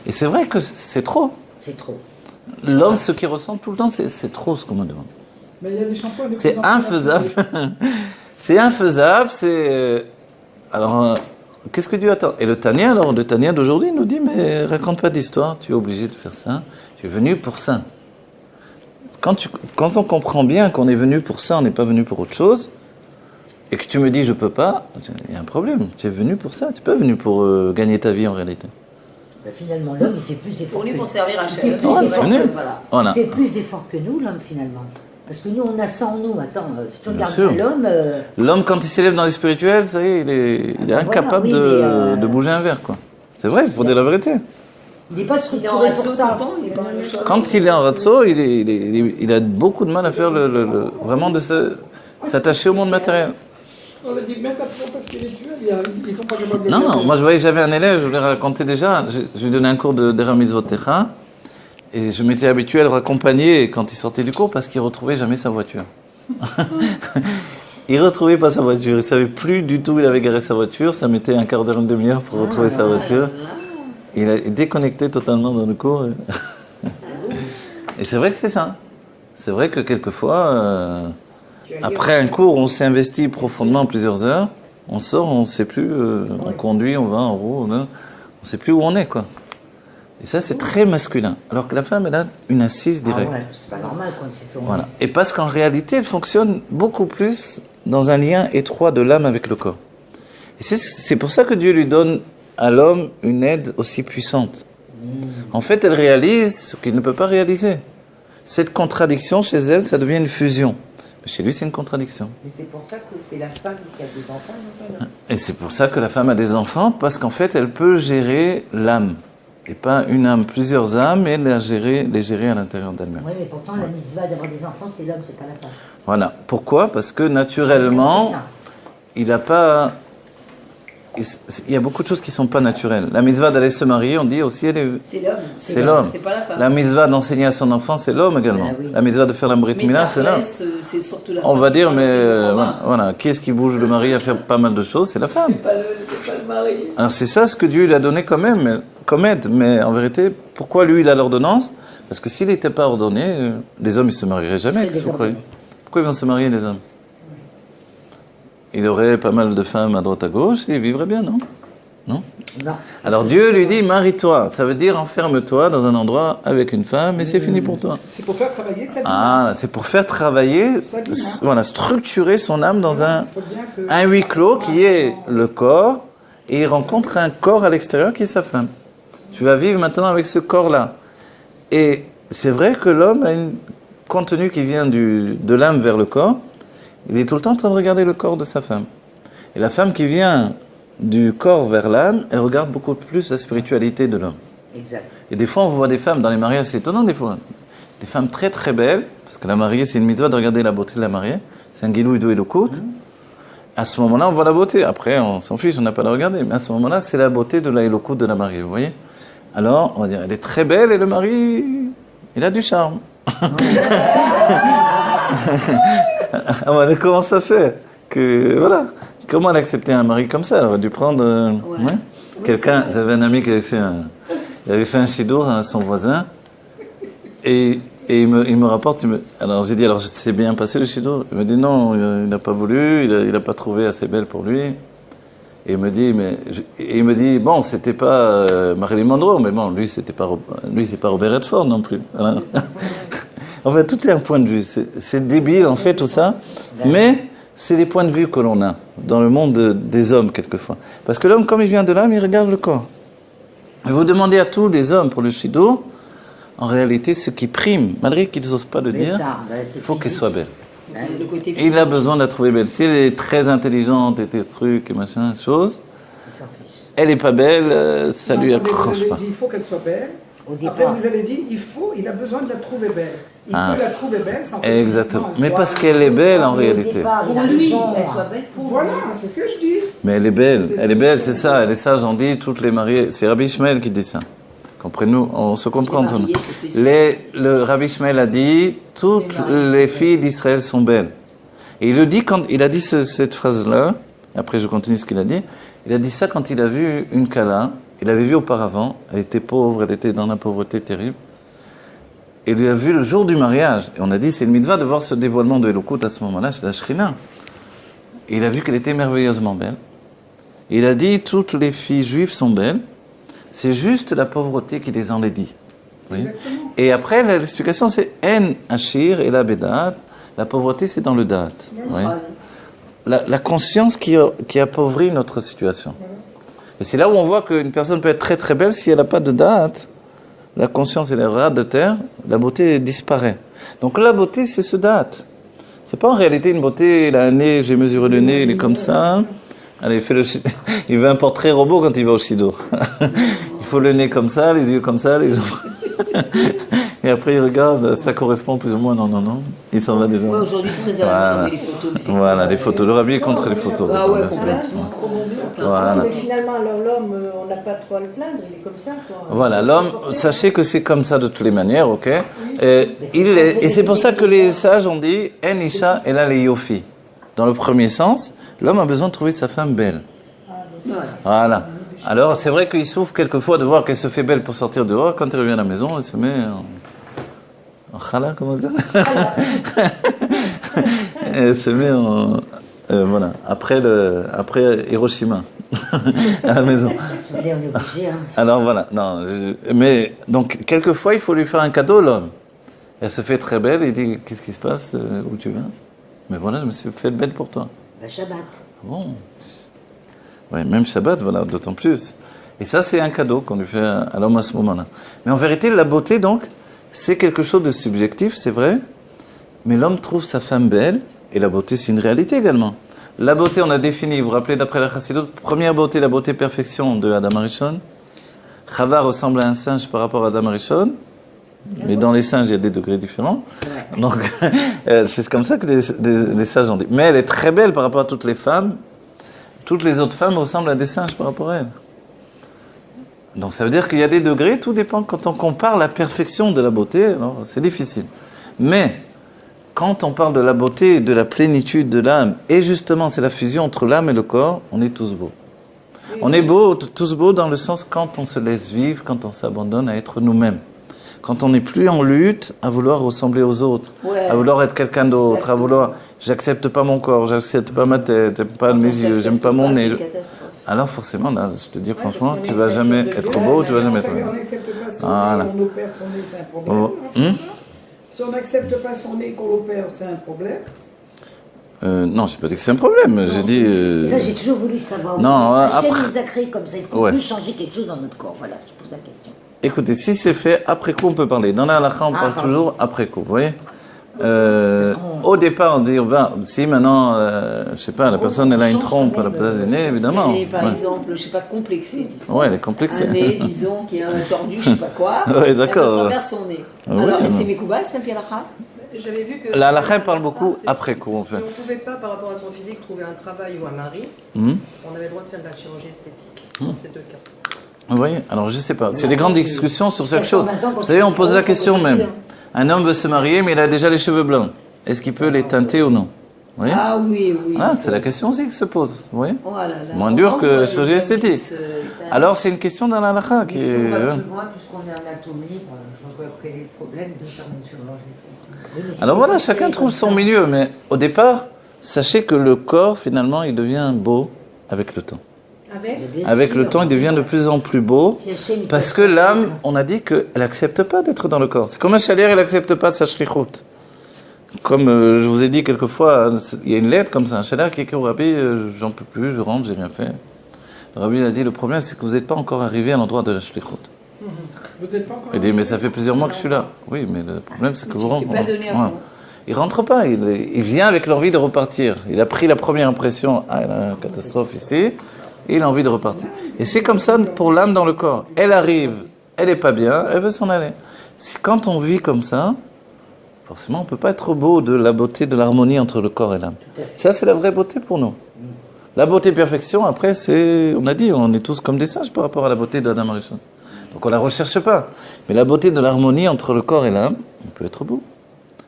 Et c'est vrai que c'est trop. C'est trop. L'homme, ce qu'il ressent tout le temps, c'est trop ce qu'on me demande. Mais il y a des shampoings. de C'est plus en plus infaisable. naturels. C'est infaisable, alors, qu'est-ce que Dieu attend ? Et le Tania, alors, le Tania d'aujourd'hui nous dit, mais raconte pas d'histoire, tu es obligé de faire ça, tu es venu pour ça. Quand on comprend bien qu'on est venu pour ça, on n'est pas venu pour autre chose, et que tu me dis je peux pas, il y a un problème. Tu es venu pour ça, tu n'es pas venu pour gagner ta vie en réalité. Ben, finalement, l'homme, il fait plus d'efforts Pour lui, que pour nous. servir à Il fait chef. plus Ouais, d'efforts c'est que nul. nous. Voilà. Voilà. Il fait plus d'efforts que nous, l'homme, finalement. Parce que nous, on a ça en nous. Attends, si tu Bien regardes sûr. bien l'homme, L'homme, quand il s'élève dans les spirituels, ça y est, il est voilà, incapable oui, de mais, bouger un verre, quoi. C'est vrai, il faut dire la vérité. il n'est pas Il est en structuré razzo pour tout ça. le temps, il est pas le choix. Quand il est en razzo, il a beaucoup de mal à faire vraiment de s'attacher au monde matériel. On le dit même pas souvent parce qu'il est tué, ils sont pas capables de Non, le non, dire. moi je voyais, j'avais un élève, je vous l'ai raconté déjà, je lui donnais un cours de Dera Mitzvot Techa, et je m'étais habitué à le raccompagner quand il sortait du cours parce qu'il retrouvait jamais sa voiture. Il retrouvait pas sa voiture, il savait plus du tout où il avait garé sa voiture, ça mettait un quart d'heure, une demi-heure pour retrouver sa voiture. Il a déconnecté totalement dans le cours. Et c'est vrai que c'est ça. C'est vrai que quelquefois, après un cours, on s'est investi profondément plusieurs heures, on sort, on ne sait plus, on conduit, on va, on roule, on ne sait plus où on est, quoi. Et ça, c'est très masculin. Alors que la femme, elle a une assise Ah directe. ouais, c'est pas normal quand c'est fait. Voilà. Et parce qu'en réalité, elle fonctionne beaucoup plus dans un lien étroit de l'âme avec le corps. Et c'est pour ça que Dieu lui donne à l'homme une aide aussi puissante. En fait, elle réalise ce qu'il ne peut pas réaliser. Cette contradiction, chez elle, ça devient une fusion. Mais chez lui, c'est une contradiction. Mais c'est pour ça que c'est la femme qui a des enfants, non? Et c'est pour ça que la femme a des enfants, parce qu'en fait, elle peut gérer l'âme. Et pas une âme, plusieurs âmes, et les gérer à l'intérieur d'elle-même. Oui, mais pourtant, la mitzvah d'avoir des enfants, c'est l'homme, c'est pas la femme. Voilà. Pourquoi ? Parce que naturellement, il n'a pas... Il y a beaucoup de choses qui ne sont pas naturelles. La mitzvah d'aller se marier, on dit aussi, C'est l'homme. c'est l'homme. C'est pas la femme. La mitzvah d'enseigner à son enfant, c'est l'homme également. Ah oui. La mitzvah de faire la brit Mais mila, c'est l'homme. c'est surtout la On femme. va dire, mais C'est voilà. Qui est-ce qui bouge le mari à faire pas mal de choses ? C'est la femme. pas le mari. Alors c'est ça ce que Dieu lui a donné quand même, comme aide. Mais en vérité, pourquoi lui il a l'ordonnance ? Parce que s'il n'était pas ordonné, les hommes ils se marieraient jamais. Ils seraient Qu'est-ce que vous croyez ? désordonnés. Pourquoi ils vont se marier les hommes ? Il aurait pas mal de femmes à droite à gauche et ils vivraient bien, non ? Non ? Non. Alors Dieu lui dit marie-toi. Ça veut dire enferme-toi dans un endroit avec une femme et c'est fini pour toi. C'est pour faire travailler sa vie. Ah, c'est pour faire travailler, voilà, structurer son âme dans un huis clos qui est le corps, et il rencontre un corps à l'extérieur qui est sa femme. Tu vas vivre maintenant avec ce corps-là. Et c'est vrai que l'homme a un contenu qui vient de l'âme vers le corps, il est tout le temps en train de regarder le corps de sa femme. Et la femme qui vient du corps vers l'âme, elle regarde beaucoup plus la spiritualité de l'homme. Exact. Et des fois, on voit des femmes dans les mariages, c'est étonnant des fois. Des femmes très très belles, parce que la mariée, c'est une mitzvah de regarder la beauté de la mariée. C'est un gilou idou elokut. À ce moment-là, on voit la beauté. Après, on s'en fiche, on n'a pas à la regarder. Mais à ce moment-là, c'est la beauté de la elokut de la mariée, vous voyez. Alors, on va dire, elle est très belle et le mari, il a du charme. Ah, ouais, comment ça se fait que, voilà. Comment elle a accepté un mari comme ça? Elle aurait dû prendre... ouais. Quelqu'un, j'avais un ami qui avait fait un chidour à son voisin, et il me rapporte, alors j'ai dit, alors c'est bien passé le chidour? Il me dit non, il n'a pas voulu, il n'a pas trouvé assez belle pour lui. Et il me dit, bon, c'était pas Marilyn Monroe, mais bon, lui c'est pas Robert Redford non plus. Voilà. En fait, tout est un point de vue. C'est débile en fait tout ça, mais c'est les points de vue que l'on a dans le monde des hommes quelquefois. Parce que l'homme, comme il vient de l'âme, il regarde le corps. Et vous demandez à tous les hommes pour le shido, en réalité, ce qui prime, malgré qu'ils n'osent pas le dire, il faut qu'elle soit belle. Le côté Et il a besoin de la trouver belle. Si elle est très intelligente et des trucs et machin, choses, elle n'est pas belle, ça lui accroche pas. Dit, il faut qu'elle soit belle. Après, vous avez dit, il a besoin de la trouver belle. Il peut la trouver belle sans que... Exactement. Mais parce qu'elle est belle en réalité. Pour lui, elle soit belle pour Voilà, c'est ce que je dis. Mais elle est belle, c'est ça. Elle est sage, on dit, toutes les mariées. C'est Rabbi Ishmael qui dit ça. Comprenez-nous, on se comprend. Le Rabbi Ishmael a dit, toutes les filles d'Israël sont belles. Et il le dit quand il a dit cette phrase-là. Après, je continue ce qu'il a dit. Il a dit ça quand il a vu une Kala. Il avait vu auparavant, elle était pauvre, elle était dans la pauvreté terrible. Et il a vu le jour du mariage. Et on a dit, c'est une mitzvah de voir ce dévoilement de Elokut à ce moment-là, c'est la Shrina. Et il a vu qu'elle était merveilleusement belle. Et il a dit, toutes les filles juives sont belles. C'est juste la pauvreté qui les enlaidit. Oui. Et après, l'explication, c'est En Ashir et la Bedat. La pauvreté, c'est dans le Dat. Oui. La conscience qui appauvrit notre situation. Et c'est là où on voit qu'une personne peut être très très belle si elle n'a pas de date. La conscience, elle est rare de terre, la beauté disparaît. Donc la beauté, c'est ce date. C'est pas en réalité une beauté, il a un nez, j'ai mesuré le nez, il est comme ça. Allez, il veut un portrait robot quand il va au Shido. Il faut le nez comme ça, les yeux comme ça, les jambes. Et après, il regarde, ça correspond plus ou moins, non. Il s'en va déjà. Ouais, aujourd'hui, c'est très à la mode, les photos. Voilà, les photos. Le rabbi est contre les photos. Ah ouais, complètement. Voilà. Mais finalement, alors l'homme, on n'a pas trop à le plaindre, il est comme ça, quoi. Voilà, l'homme, sachez que c'est comme ça de toutes les manières, ok. Et c'est pour ça que les sages ont dit En Isha et là les Yofi. Dans le premier sens, l'homme a besoin de trouver sa femme belle. Voilà. Alors, c'est vrai qu'il souffre quelquefois de voir qu'elle se fait belle pour sortir dehors. Quand elle revient à la maison, elle se met en chala, comment dire. Elle se met en... voilà, après Hiroshima, à la maison. On est obligé, hein. Alors voilà, non, mais donc quelquefois il faut lui faire un cadeau, l'homme. Elle se fait très belle, il dit qu'est-ce qui se passe, où tu vas? Mais voilà, je me suis fait belle pour toi. Le Shabbat. Bon, ouais, même Shabbat, voilà, d'autant plus. Et ça, c'est un cadeau qu'on lui fait à l'homme à ce moment-là. Mais en vérité, la beauté, donc, c'est quelque chose de subjectif, c'est vrai. Mais l'homme trouve sa femme belle. Et la beauté, c'est une réalité également. La beauté, on a défini, vous vous rappelez, d'après la Chassidut, première beauté, la beauté perfection de Adam Arishon. Chava ressemble à un singe par rapport à Adam Arishon. Mais dans les singes, il y a des degrés différents. Donc, c'est comme ça que les sages ont dit. Mais elle est très belle par rapport à toutes les femmes. Toutes les autres femmes ressemblent à des singes par rapport à elle. Donc, ça veut dire qu'il y a des degrés, tout dépend. Quand on compare la perfection de la beauté, alors c'est difficile. Mais... quand on parle de la beauté, de la plénitude de l'âme, et justement c'est la fusion entre l'âme et le corps, on est tous beaux. On est tous beaux dans le sens quand on se laisse vivre, quand on s'abandonne à être nous-mêmes. Quand on n'est plus en lutte à vouloir ressembler aux autres, à vouloir être quelqu'un d'autre, à vouloir j'accepte pas mon corps, j'accepte pas ma tête, j'aime pas mes yeux, j'aime pas mon nez. Alors forcément, là, je te dis franchement, tu vas jamais être beau, tu vas jamais être beau. On n'accepte pas son nez, on opère son nez, c'est un problème. Si on n'accepte pas son nez qu'on l'opère, c'est un problème. Non, j'ai pas dit que c'est un problème. J'ai dit. Ça, j'ai toujours voulu savoir. Non, Hachem nous a créé comme ça. Est-ce qu'on peut changer quelque chose dans notre corps? Voilà, je pose la question. Écoutez, si c'est fait après coup, on peut parler. Dans la halakha, on parle toujours après coup. Vous voyez. Au départ, on dit, si maintenant, je sais pas, la personne elle a une trompe à la place du nez, évidemment. Elle est par exemple, je sais pas, complexée. Ouais, elle est complexée. Un nez, disons, qui est un tordu, je sais pas quoi. Ouais, d'accord. Elle traverse son nez. Ouais, alors, non. c'est Mekoubal, ça me fait l'akha? J'avais vu que... La halakha parle beaucoup après coup, en fait. Si on ne pouvait pas, par rapport à son physique, trouver un travail ou un mari, on avait le droit de faire de la chirurgie esthétique dans ces deux cas. Vous voyez. Alors, je sais pas. C'est des grandes discussions sur cette chose. Vous savez, on pose la question même. Un homme veut se marier, mais il a déjà les cheveux blancs. Est-ce qu'il peut les teinter ou non? Vous voyez? Ah oui, oui. Ah, c'est la question aussi qui se pose. Vous voyez? Oh là là. C'est moins dur que On voit chirurgie les esthétique. abysses, Alors, c'est une question dans la halakha qui Mais si on est. va plus loin, puisqu'on est anatomie, je vois quel est le problème de faire une chirurgie esthétique. Oui, mais c'est Alors pas voilà, parce chacun que trouve comme son ça. milieu, mais au départ, sachez que le corps, finalement, il devient beau avec le temps. Avec Mais bien Avec le sûr. temps, il devient de plus en plus beau. Si Hachem, il Parce peut que faire l'âme, ça. on a dit qu'elle n'accepte pas d'être dans le corps. C'est comme un chalier, elle n'accepte pas sa shlichut. Comme je vous ai dit quelquefois, il y a une lettre comme ça, un chalier qui écrit au rabbi, j'en peux plus, je rentre, j'ai rien fait. Le rabbi a dit, le problème c'est que vous n'êtes pas encore arrivé à l'endroit de la shlichut. Vous n'êtes pas encore. Il dit, mais ça fait plusieurs mois que je suis là. Oui, mais le problème c'est que vous rentrez. t'es pas donné à Ouais. fond. Il rentre pas, il vient avec l'envie de repartir. Il a pris la première impression, ah, il y a une catastrophe ici, et il a envie de repartir. Et c'est comme ça pour l'âme dans le corps. Elle arrive, elle n'est pas bien, elle veut s'en aller. Quand on vit comme ça, forcément on ne peut pas être beau de la beauté, de l'harmonie entre le corps et l'âme. Ça c'est la vraie beauté pour nous. La beauté perfection, après c'est, on a dit, on est tous comme des sages par rapport à la beauté de Adam Arishon. Donc on la recherche pas. Mais la beauté de l'harmonie entre le corps et l'âme, on peut être beau.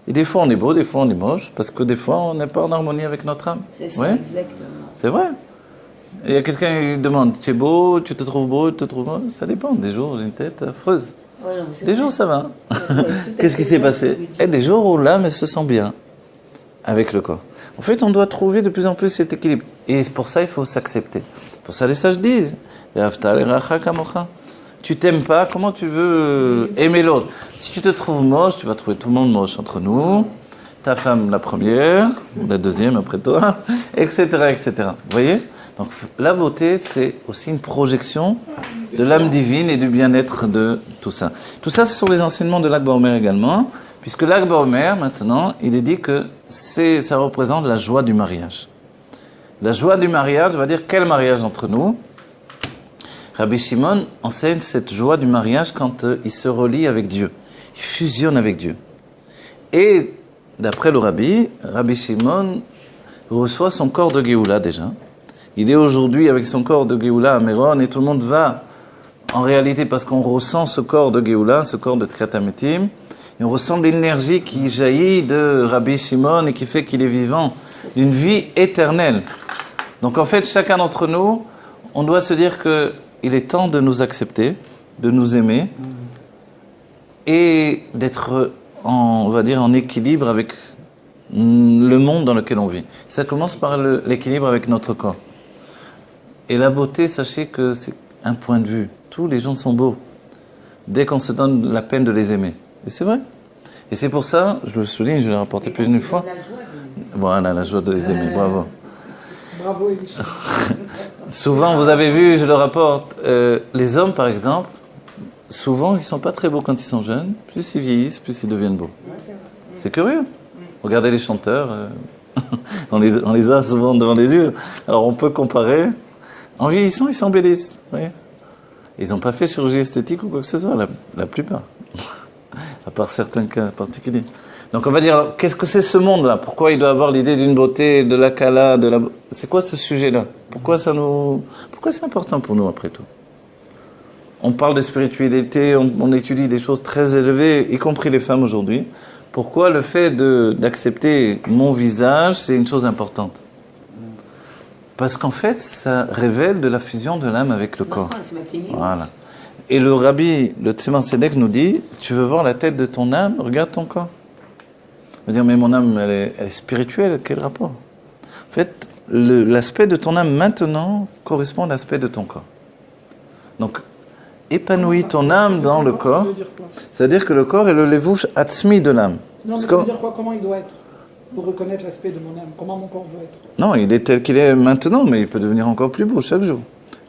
Et des fois on est beau, des fois on est moche, parce que des fois on n'est pas en harmonie avec notre âme. C'est ça, Ouais, exactement. c'est vrai. Il y a quelqu'un qui demande, tu es beau, tu te trouves beau, tu te trouves beau. Ça dépend. Des jours, j'ai une tête affreuse. Ouais, non, mais c'est Des vrai. jours, ça va. Ouais, tout à Qu'est-ce qui fait s'est ça, passé? je veux dire. Et des jours où l'âme elle se sent bien avec le corps. En fait, on doit trouver de plus en plus cet équilibre. Et pour ça, il faut s'accepter. Pour ça, les sages disent, tu t'aimes pas, comment tu veux aimer l'autre? Si tu te trouves moche, tu vas trouver tout le monde moche entre nous. Ta femme la première, ou la deuxième après toi, etc., etc. Vous voyez? Donc la beauté, c'est aussi une projection de l'âme divine et du bien-être de tout ça. Tout ça, ce sont les enseignements de l'Akba Omer également, puisque l'Akba Omer, maintenant, il est dit que ça représente la joie du mariage. La joie du mariage, on va dire quel mariage entre nous? Rabbi Shimon enseigne cette joie du mariage quand il se relie avec Dieu, il fusionne avec Dieu. Et d'après le Rabbi Shimon reçoit son corps de Géoula déjà. Il est aujourd'hui avec son corps de Géoula à Méron et tout le monde va, en réalité, parce qu'on ressent ce corps de Géoula, ce corps de Tkatametim, et on ressent l'énergie qui jaillit de Rabbi Shimon et qui fait qu'il est vivant d'une vie éternelle. Donc en fait, chacun d'entre nous, on doit se dire qu'il est temps de nous accepter, de nous aimer et d'être on va dire, en équilibre avec le monde dans lequel on vit. Ça commence par l'équilibre avec notre corps. Et la beauté, sachez que c'est un point de vue. Tous les gens sont beaux, dès qu'on se donne la peine de les aimer. Et c'est vrai. Et c'est pour ça, je le souligne, je l'ai rapporté plus d'une fois. Voilà, la joie de les aimer, bravo. Bravo, Elisha. Souvent, vous avez vu, je le rapporte, les hommes, par exemple, souvent, ils ne sont pas très beaux quand ils sont jeunes. Plus ils vieillissent, plus ils deviennent beaux. C'est curieux. Regardez les chanteurs, on les a souvent devant les yeux. Alors, on peut comparer. En vieillissant, ils s'embellissent. Vous voyez ? Ils n'ont pas fait chirurgie esthétique ou quoi que ce soit, la plupart. À part certains cas particuliers. Donc, on va dire, alors, qu'est-ce que c'est ce monde-là ? Pourquoi il doit avoir l'idée d'une beauté, de la kala, C'est quoi ce sujet-là ? Pourquoi c'est important pour nous, après tout ? On parle de spiritualité, on étudie des choses très élevées, y compris les femmes aujourd'hui. Pourquoi le fait d'accepter mon visage, c'est une chose importante? Parce qu'en fait, ça révèle de la fusion de l'âme avec le corps. C'est ma première. Voilà. Et le rabbi, le Tzemar Tzedek nous dit, tu veux voir la tête de ton âme, regarde ton corps. On va dire, mais mon âme, elle est spirituelle, quel rapport? En fait, l'aspect de ton âme maintenant correspond à l'aspect de ton corps. Donc, épanouis ton âme dans le corps, c'est-à-dire que le corps est le levouche atzmi de l'âme. Non, mais ça veut dire quoi? Comment il doit être? Pour reconnaître l'aspect de mon âme, comment mon corps doit être? Non, il est tel qu'il est maintenant, mais il peut devenir encore plus beau chaque jour.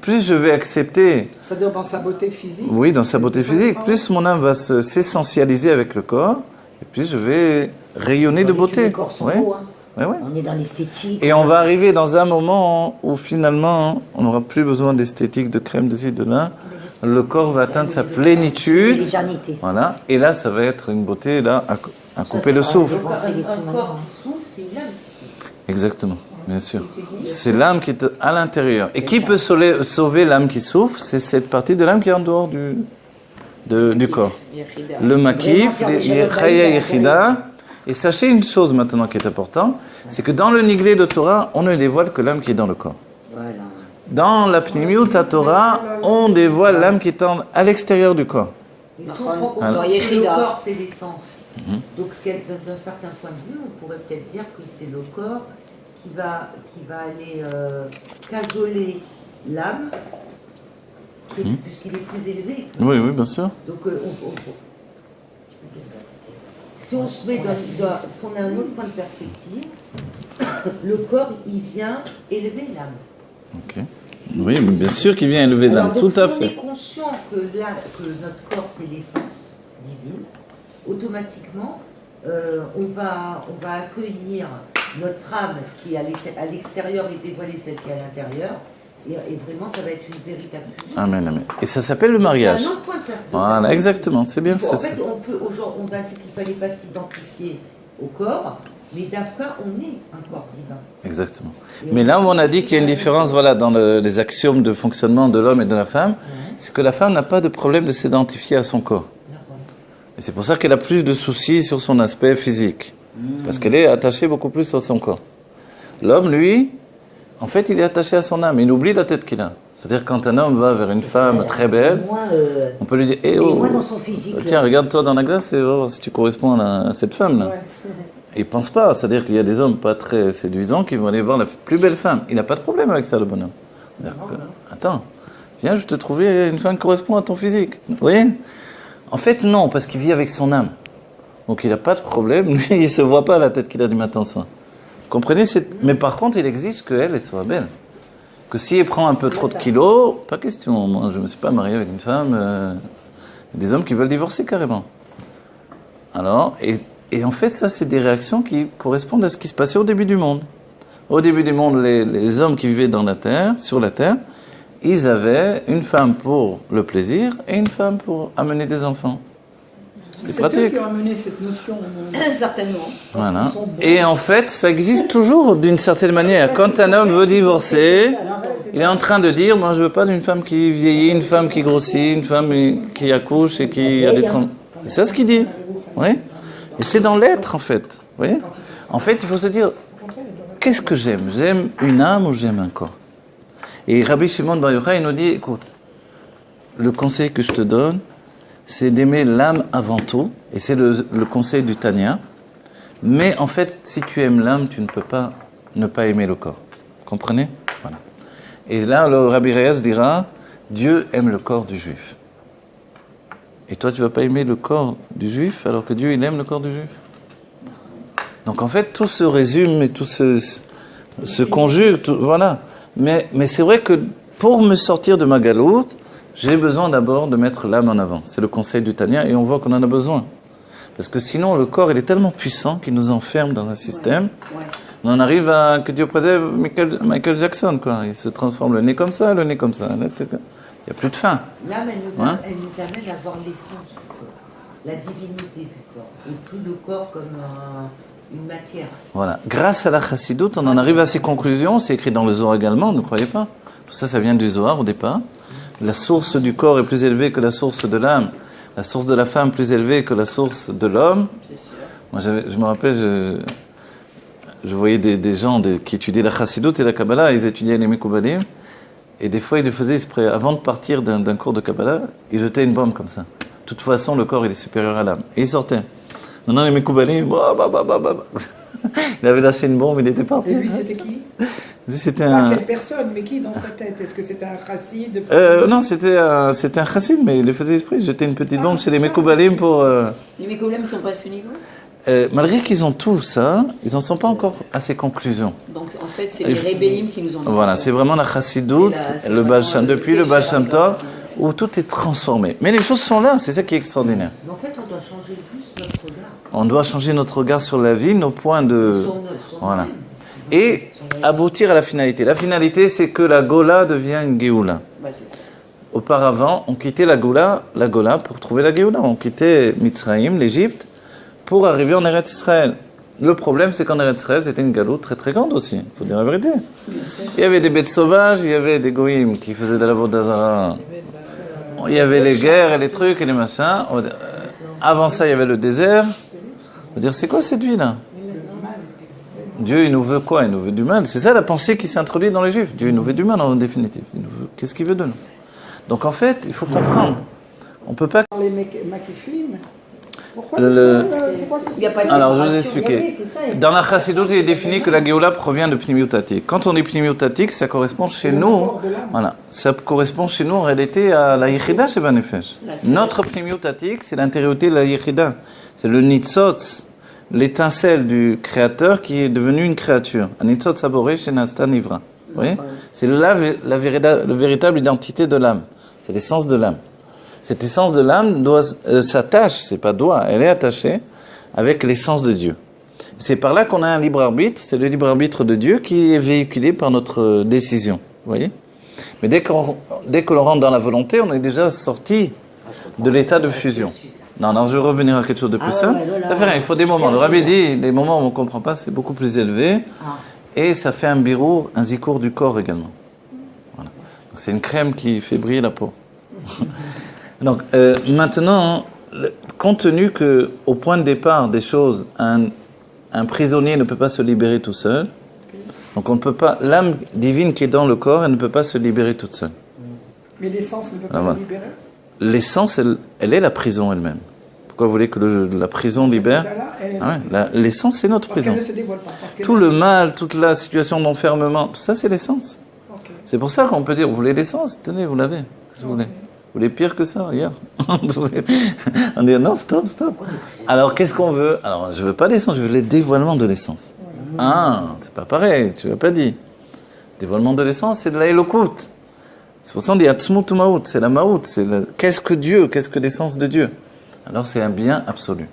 Plus je vais accepter... C'est-à-dire dans sa beauté physique? Oui, dans sa beauté physique. Plus mon âme va s'essentialiser avec le corps, et plus je vais rayonner de beauté. Les corps sont Ouais. beaux, hein. Ouais, ouais. On est dans l'esthétique. Et on va arriver dans un moment où finalement, on n'aura plus besoin d'esthétique, de crème, de ci, de là. Le corps va atteindre sa plénitude. L'éternité. Voilà. Et là, ça va être une beauté là, à couper le souffle. Donc un corps qui souffle, c'est une âme qui souffle. Exactement, bien sûr. C'est l'âme qui est à l'intérieur. Et qui peut sauver l'âme qui souffre? C'est cette partie de l'âme qui est en dehors du corps. Le makif, les chaya yechida, Et sachez une chose maintenant qui est importante, c'est que dans le Niglé de Torah, on ne dévoile que l'âme qui est dans le corps. Voilà. Dans la Pnimiut à Torah, on dévoile l'âme qui est à l'extérieur du corps. Il faut prendre Alors, conscience que le Yechida. corps, c'est l'essence. Donc, d'un certain point de vue, on pourrait peut-être dire que c'est le corps qui va aller cajoler l'âme, puisqu'il est plus élevé. Oui, oui, bien sûr. Donc, si on se met si on a un autre point de perspective, le corps, il vient élever l'âme. Ok. Oui, mais bien sûr qu'il vient élever l'âme, Alors, tout donc, à si on fait. est conscient que notre corps, c'est l'essence divine, automatiquement, on va accueillir notre âme qui, à l'extérieur, est dévoilée, celle qui est à l'intérieur, et vraiment, ça va être une véritable fusion. Amen, amen. Et ça s'appelle le mariage. C'est un autre point de perspective. Voilà, exactement, c'est bien. En c'est fait, ça. on a dit qu'il ne fallait pas s'identifier au corps, mais d'Afka, on est un corps divin. Exactement. Mais là où on a dit qu'il y a une différence, voilà, dans les axiomes de fonctionnement de l'homme et de la femme, c'est que la femme n'a pas de problème de s'identifier à son corps. Et c'est pour ça qu'elle a plus de soucis sur son aspect physique. Parce qu'elle est attachée beaucoup plus à son corps. L'homme, lui, en fait, il est attaché à son âme. Il oublie la tête qu'il a. C'est-à-dire quand un homme va vers une femme très belle, on peut lui dire, eh oh, moins dans son physique. tiens, regarde-toi dans la glace et va voir si tu corresponds à cette femme-là. Et il pense pas, c'est-à-dire qu'il y a des hommes pas très séduisants qui vont aller voir la plus belle femme. Il n'a pas de problème avec ça, le bonhomme. Attends, viens, je te trouver une femme qui correspond à ton physique. Vous voyez ? En fait, non, parce qu'il vit avec son âme. Donc il n'a pas de problème, lui, il ne se voit pas la tête qu'il a du matin au soir. Vous comprenez ? Mais par contre, il existe qu'elle soit belle. Que si elle prend un peu trop de kilos, pas question. Moi, je ne me suis pas marié avec une femme. Il y a des hommes qui veulent divorcer carrément. Alors, et en fait, ça, c'est des réactions qui correspondent à ce qui se passait au début du monde. Au début du monde, les hommes qui vivaient dans la terre, sur la terre, ils avaient une femme pour le plaisir et une femme pour amener des enfants. C'était C'est eux pratique. qui ont amené cette notion. Certainement. Voilà. Et en fait, ça existe toujours d'une certaine manière. Quand un homme veut divorcer, il est en train de dire, moi je veux pas d'une femme qui vieillit, une femme qui grossit, une femme qui accouche et qui a des c'est ce qu'il dit. Oui. Et c'est dans l'être en fait. Vous voyez ? En fait, il faut se dire, qu'est-ce que j'aime ? J'aime une âme ou j'aime un corps ? Et Rabbi Shimon Bar Yochai, il nous dit, écoute, le conseil que je te donne, c'est d'aimer l'âme avant tout, et c'est le conseil du Tanya. Mais en fait, si tu aimes l'âme, tu ne peux pas ne pas aimer le corps. Comprenez ? Voilà. Et là, le Rabbi Reyes dira, Dieu aime le corps du juif. Et toi, tu ne vas pas aimer le corps du juif, alors que Dieu, il aime le corps du juif. Donc en fait, tout se résume et tout se conjugue, voilà. Mais c'est vrai que pour me sortir de ma galoute, j'ai besoin d'abord de mettre l'âme en avant. C'est le conseil du Tanya et on voit qu'on en a besoin. Parce que sinon, le corps, il est tellement puissant qu'il nous enferme dans un système. Ouais. On en arrive à, que Dieu préserve, Michael Jackson, quoi. Il se transforme le nez comme ça, la tête comme ça. Il n'y a plus de fin. L'âme, elle nous amène à voir l'essence du corps, la divinité du corps, et tout le corps comme une matière. Voilà. Grâce à la chassidoute, on en arrive à ces conclusions. C'est écrit dans le Zohar également, ne croyez pas. Tout ça, ça vient du Zohar au départ. La source du corps est plus élevée que la source de l'âme. La source de la femme plus élevée que la source de l'homme. C'est sûr. Moi, je me rappelle, je voyais des gens qui étudiaient la chassidoute et la Kabbalah. Ils étudiaient les Mekoubalim. Et des fois, ils le faisaient exprès. Avant de partir d'un cours de Kabbalah, ils jetaient une bombe comme ça. De toute façon, le corps, il est supérieur à l'âme. Et ils sortaient. Maintenant, les Mekoubalim, il avait lâché une bombe, il était parti. Et lui, c'était qui ? C'était Pas un... quelle personne, mais qui dans sa tête ? Est-ce que c'était un chassid non, c'était un chassid, mais il le faisait esprit. Jeter une petite bombe chez les Mekoubalim pour... Les Mekoublem ne sont pas à ce niveau. Malgré qu'ils ont tout ça, ils n'en sont pas encore à ces conclusions. Donc en fait, c'est les rébellimes qui nous ont... Voilà, c'est vraiment la chassidoute, le Baal Shem, depuis le Baal Shem Tov, où tout est transformé. Mais les choses sont là, c'est ça qui est extraordinaire. Mais en fait, on doit changer juste notre regard. On doit changer notre regard sur la vie, nos points de... Voilà. nous-mêmes. Et aboutir à la finalité. La finalité, c'est que la Gola devient une Géoula. Bah, c'est ça. Auparavant, on quittait la Gola pour trouver la Géoula. On quittait Mitzraïm, l'Égypte, pour arriver en Eretz Israël. Le problème, c'est qu'en Eretz Israël, c'était une galoute très très grande aussi, il faut dire la vérité. Il y avait des bêtes sauvages, il y avait des goïms qui faisaient de la vodazara. Il y avait les guerres et les trucs et les machins. Avant ça, il y avait le désert. C'est-à-dire, c'est quoi cette vie-là? Dieu, il nous veut quoi? Il nous veut du mal. C'est ça la pensée qui s'introduit dans les Juifs. Dieu, il nous veut du mal en définitive. Qu'est-ce qu'il veut de nous? Donc en fait, il faut comprendre. On peut pas... Les Makifim. Pourquoi c'est quoi Il y a pas de Alors, je vais vous séparation. expliquer. Dans la Chassidut, il est défini que la Géoula provient de Pnimiutatik. Quand on dit Pnimiutatik, ça correspond chez nous, voilà, ça correspond chez nous en réalité à la Yechida chez Banefesh. Notre Pnimiutatik, c'est l'intériorité de la Yechida. C'est le Nitzotz, l'étincelle du créateur qui est devenu une créature. Un Nitzotz saboré chez Nasta Nivra. Vous voyez? C'est la véritable identité de l'âme. C'est l'essence de l'âme. Cette essence de l'âme s'attache, c'est pas doit, elle est attachée avec l'essence de Dieu. C'est par là qu'on a un libre arbitre, c'est le libre arbitre de Dieu qui est véhiculé par notre décision. Vous voyez? Mais dès que l'on rentre dans la volonté, on est déjà sorti de l'état de fusion. Non, je vais revenir à quelque chose de plus simple. Ça fait rien, il faut des moments. Le Rabbi dit, les moments où on ne comprend pas, c'est beaucoup plus élevé. Et ça fait un birour, un zikour du corps également. Voilà. Donc c'est une crème qui fait briller la peau. Donc maintenant, compte tenu qu'au point de départ des choses, un prisonnier ne peut pas se libérer tout seul. Donc on ne peut pas, l'âme divine qui est dans le corps, elle ne peut pas se libérer toute seule. Mais l'essence ne peut pas la libérer? L'essence, elle est la prison elle-même. Pourquoi vous voulez que la prison libère? L'essence, c'est notre prison. Parce qu'elle ne se dévoile pas. Tout le mal, toute la situation d'enfermement, tout ça, c'est l'essence. Okay. C'est pour ça qu'on peut dire, vous voulez l'essence? Tenez, vous l'avez. Qu'est-ce que vous voulez? Vous voulez pire que ça, regarde. On dit non, stop. Alors, qu'est-ce qu'on veut? Alors, je veux pas l'essence, je veux les dévoilements de l'essence. C'est pas pareil, tu l'as pas dit. Dévoilement de l'essence, c'est de la Elokut. C'est pour ça qu'on dit Atzmut ou Maout, c'est la Maout, c'est qu'est-ce que Dieu, qu'est-ce que l'essence de Dieu? Alors, c'est un bien absolu.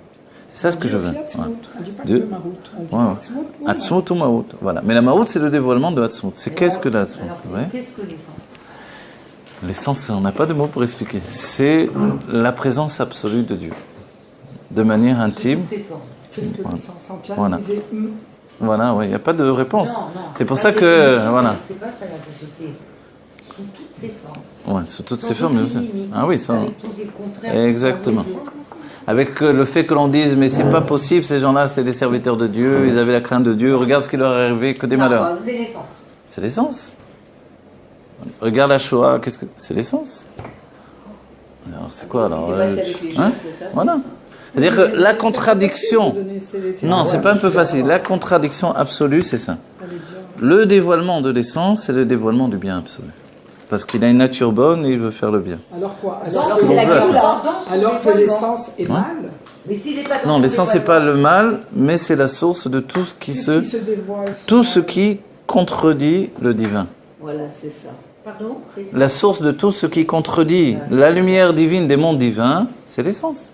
C'est ça ce que je veux. On dit pas que Maout. Atzmut ou Maout, voilà. Mais la Maout, c'est le dévoilement de Atzmut. C'est qu'est-ce que l'Atzmut? Qu'est-ce que l'essence? L'essence, on n'a pas de mots pour expliquer. C'est la présence absolue de Dieu, de manière intime. Qu'est-ce que l'essence? Voilà. Voilà, il n'y a pas de réponse. C'est pour ça que, voilà. C'est pas ça, c'est sous toutes ses formes. Ouais, sous toutes ses formes, mais aussi. Ah oui, ça. Exactement. Avec le fait que l'on dise, mais c'est pas possible, ces gens-là, c'était des serviteurs de Dieu, ils avaient la crainte de Dieu, regarde ce qui leur est arrivé, que des malheurs. C'est l'essence. C'est l'essence. Regarde la Shoah, qu'est-ce que c'est? L'essence. Alors c'est quoi alors? C'est passé avec les jeunes, c'est ça. Voilà. C'est-à-dire que la contradiction. Non, c'est pas un peu facile. La contradiction absolue, c'est ça. Le dévoilement de l'essence, c'est le dévoilement du bien absolu. Parce qu'il a une nature bonne et il veut faire le bien. Alors quoi? Alors que l'essence est mal. Mais s'il est pas non, l'essence n'est pas le mal, mais c'est la source de tout ce qui tout ce qui contredit le divin. Voilà, c'est ça. Pardon? La source de tout ce qui contredit la lumière divine des mondes divins, c'est l'essence.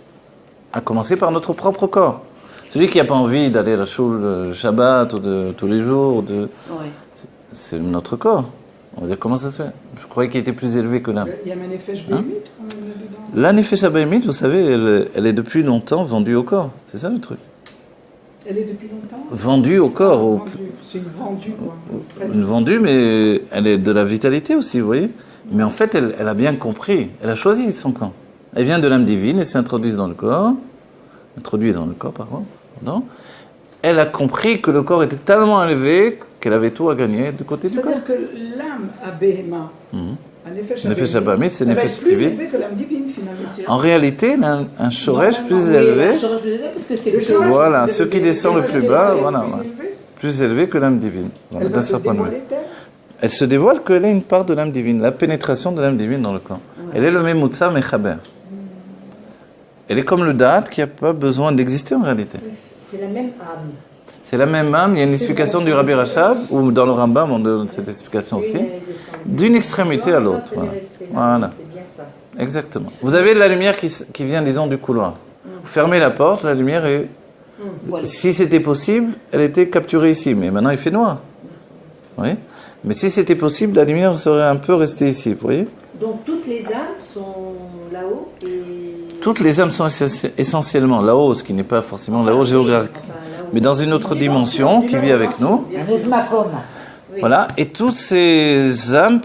À commencer par notre propre corps. Celui qui n'a pas envie d'aller à la choule le Shabbat ou de tous les jours, c'est notre corps. On va dire comment ça se fait. Je croyais qu'il était plus élevé que l'âme. Il y a un Nefesh Behemit La Nefesh Behemit, vous savez, elle est depuis longtemps vendue au corps. C'est ça le truc. Elle est depuis longtemps vendue au corps. C'est une vendue, quoi. Une vendue, mais elle est de la vitalité aussi, vous voyez. Mais en fait, elle a bien compris. Elle a choisi son camp. Elle vient de l'âme divine et s'introduit dans le corps. Introduit dans le corps, par contre. Non. Elle a compris que le corps était tellement élevé qu'elle avait tout à gagner du côté du corps. C'est-à-dire que l'âme à Behema, Nefesh Abamit, c'est Nefesh plus Tivit. élevé que l'âme divine, finalement. En réalité, elle a un shoresh plus élevé. Parce que c'est le shoresh. Voilà, ce qui descend le plus bas, voilà. Plus élevé que l'âme divine. Elle va se dévoiler telle. Elle se dévoile qu'elle est une part de l'âme divine, la pénétration de l'âme divine dans le corps. Elle est le Memutsa Mechaber. Elle est comme le Da'at qui n'a pas besoin d'exister en réalité. C'est la même âme. C'est la même âme. Il y a une explication du Rabbi Rachab, ou dans le Rambam, on donne cette explication aussi, d'une extrémité à l'autre. Voilà. Exactement. Vous avez la lumière qui vient, disons, du couloir. Vous fermez la porte, la lumière est... Si c'était possible, elle était capturée ici, mais maintenant il fait noir. Oui. Mais si c'était possible, la lumière serait un peu restée ici, vous voyez? Donc toutes les âmes sont là-haut et... Toutes les âmes sont essentiellement là-haut, ce qui n'est pas forcément là-haut géographique, mais dans une autre dimension qui vit avec nous. Voilà, et toutes ces âmes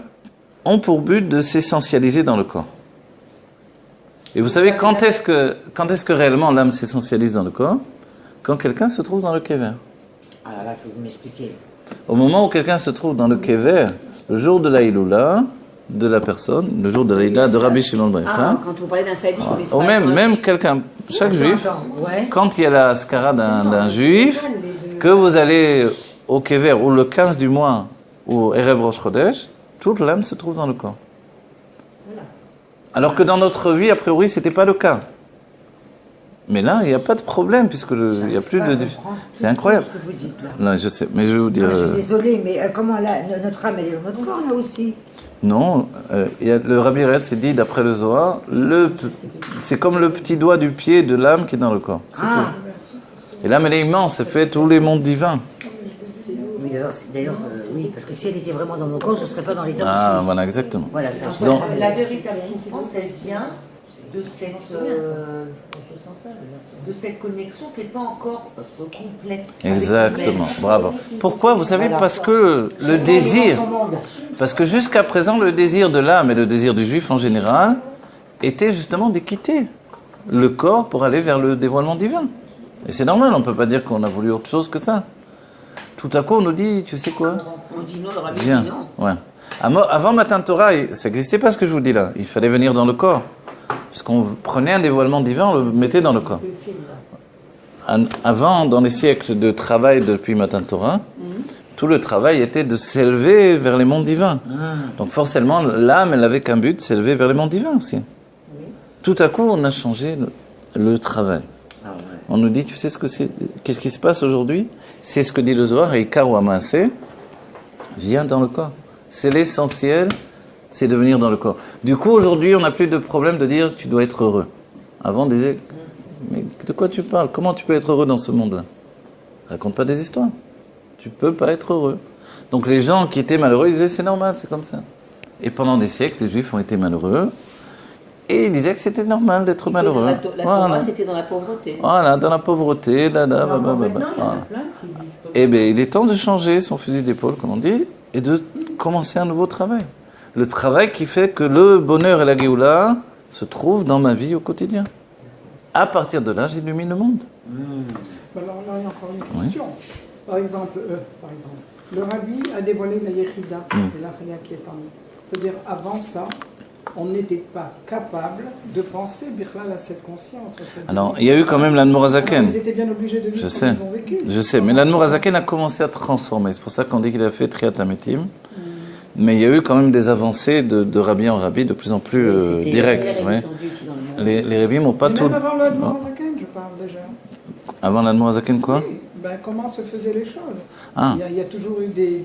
ont pour but de s'essentialiser dans le corps. Et vous savez, quand est-ce que réellement l'âme s'essentialise dans le corps? quand quelqu'un se trouve dans le kever. Ah là là, il faut vous m'expliquer. Au moment où quelqu'un se trouve dans le kever, le jour de la Iloula de la personne, le jour de la Iloula de Rabbi Shimon Bar Yochai, Ah, quand vous parlez d'un sadique, mais c'est ou pas même quelqu'un, chaque juif, Ouais. quand il y a la skara d'un juif, que vous allez au kever, ou le 15 du mois, ou Erev Rosh Chodesh, toute l'âme se trouve dans le corps. Alors que dans notre vie, a priori, c'était pas le cas. Mais là, il n'y a pas de problème, puisque il n'y a plus de... C'est incroyable. Ce que vous dites là. Non, je sais, mais je vais vous dire... Non, je suis désolée, mais comment là, notre âme, elle est dans notre corps là aussi. Non, il y a, le Rabbi Retz dit, d'après le Zohar, c'est comme le petit doigt du pied de l'âme qui est dans le corps. C'est Ah, tout. Et l'âme, elle est immense, elle fait tous les mondes divins. oui, d'ailleurs, oui, parce que si elle était vraiment dans mon corps, je ne serais pas dans l'état où je Ah, suis. voilà, exactement. Voilà, ça. Donc, la véritable souffrance, elle vient de cette connexion qui n'est pas encore complète. Exactement, bravo. Pourquoi? Vous savez, parce que le désir, parce que jusqu'à présent, le désir de l'âme et le désir du juif en général était justement de quitter le corps pour aller vers le dévoilement divin. Et c'est normal, on ne peut pas dire qu'on a voulu autre chose que ça. Tout à coup, on nous dit, tu sais quoi? On dit non, le rabbi Viens. dit non. Ouais. Avant Matan Torah, ça n'existait pas ce que je vous dis là. Il fallait venir dans le corps. Parce qu'on prenait un dévoilement divin, on le mettait dans le corps. Avant, dans les siècles de travail depuis Matan Torah, tout le travail était de s'élever vers les mondes divins. Donc forcément, l'âme, elle n'avait qu'un but, s'élever vers les mondes divins aussi. Tout à coup, on a changé le travail. On nous dit, tu sais ce que c'est? Qu'est-ce qui se passe aujourd'hui? C'est ce que dit le Zohar, et Ikar ou Amaaseh, viens dans le corps. C'est l'essentiel, c'est de venir dans le corps. Du coup, aujourd'hui, on n'a plus de problème de dire, tu dois être heureux. Avant, on disait, mais de quoi tu parles? Comment tu peux être heureux dans ce monde-là? Raconte pas des histoires. Tu peux pas être heureux. Donc les gens qui étaient malheureux, ils disaient, c'est normal, c'est comme ça. Et pendant des siècles, les Juifs ont été malheureux. Et ils disaient que c'était normal d'être malheureux. La Torah, c'était dans la pauvreté. Voilà, dans la pauvreté, Eh bien, il est temps de changer son fusil d'épaule, comme on dit, et de commencer un nouveau travail. Le travail qui fait que le bonheur et la Géoula se trouvent dans ma vie au quotidien. À partir de là, j'illumine le monde. Alors là, il y a encore une question. Par exemple, le rabbi a dévoilé la Yechida et la Chaya qui est en nous. C'est-à-dire, avant ça, on n'était pas capable de penser Bichlal à cette conscience. Alors, il y a eu quand même l'Admorazaken. Ils étaient bien obligés de vivre Je comme sais, ils ont vécu. je sais. Mais l'Admorazaken a commencé à transformer. C'est pour ça qu'on dit qu'il a fait Triat Hametim. Mais il y a eu quand même des avancées de rabbi en rabbi de plus en plus directes. Ouais. Les rabbis n'ont pas Et tout... même avant l'Admorazaken, je parle déjà. Avant l'Admorazaken, quoi? Oui, ben, comment se faisaient les choses? Ah. Il y a toujours eu des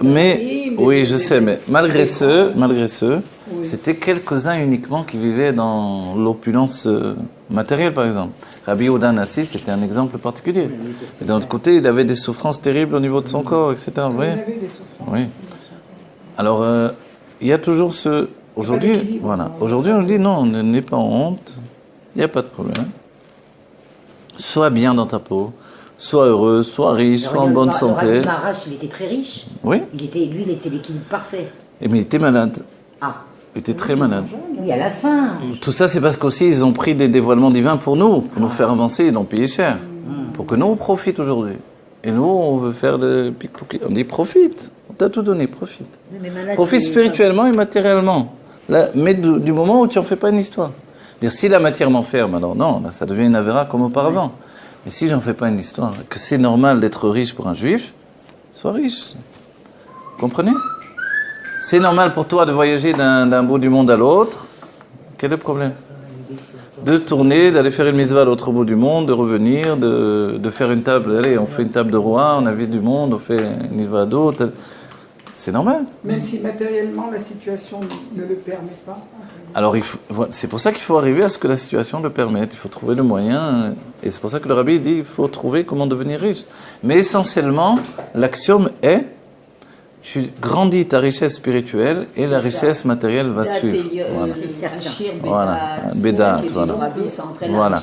Mais, familles, oui, je sais, mais malgré ce, Oui. c'était quelques-uns uniquement qui vivaient dans l'opulence matérielle, par exemple. Rabbi Yehuda Nassi, c'était un exemple particulier. Et d'un autre côté, il avait des souffrances terribles au niveau de son corps, etc. Il Oui. y avait des souffrances. Oui. Alors, il y a toujours ce... Aujourd'hui, voilà. Aujourd'hui, on dit non, n'aie pas honte, il n'y a pas de problème. Sois bien dans ta peau, sois heureux, sois riche, sois en bonne santé. Le Marash, il était très riche. Oui, Lui, il était l'équilibre parfait. mais il était malade. Ah, Il était très malade. oui, à la fin. Tout ça, c'est parce qu'aussi, ils ont pris des dévoilements divins pour nous faire avancer, ils l'ont payé cher. Pour que nous, on profite aujourd'hui. Et nous, on veut faire le pickpocket. On dit profite. On t'a tout donné, profite. Mais malade, Profite c'est- spirituellement et matériellement. Là, mais du moment où tu n'en fais pas une histoire. Dire, si la matière m'enferme, alors non, là, ça devient une avéra comme auparavant. Mais si j'en fais pas une histoire, que c'est normal d'être riche pour un juif, sois riche. Vous comprenez? C'est normal pour toi de voyager d'un bout du monde à l'autre. Quel est le problème? De tourner, d'aller faire une mitzvah à l'autre bout du monde, de revenir, de faire une table. Allez, on fait une table de roi, on invite du monde, on fait une mitzvah d'autres. C'est normal. Même si matériellement la situation ne le permet pas. Alors, c'est pour ça qu'il faut arriver à ce que la situation le permette. Il faut trouver le moyen. Et c'est pour ça que le rabbi dit qu'il faut trouver comment devenir riche. Mais essentiellement, l'axiome est tu grandis ta richesse spirituelle et la richesse matérielle va suivre. Voilà. Bédat, voilà. Voilà.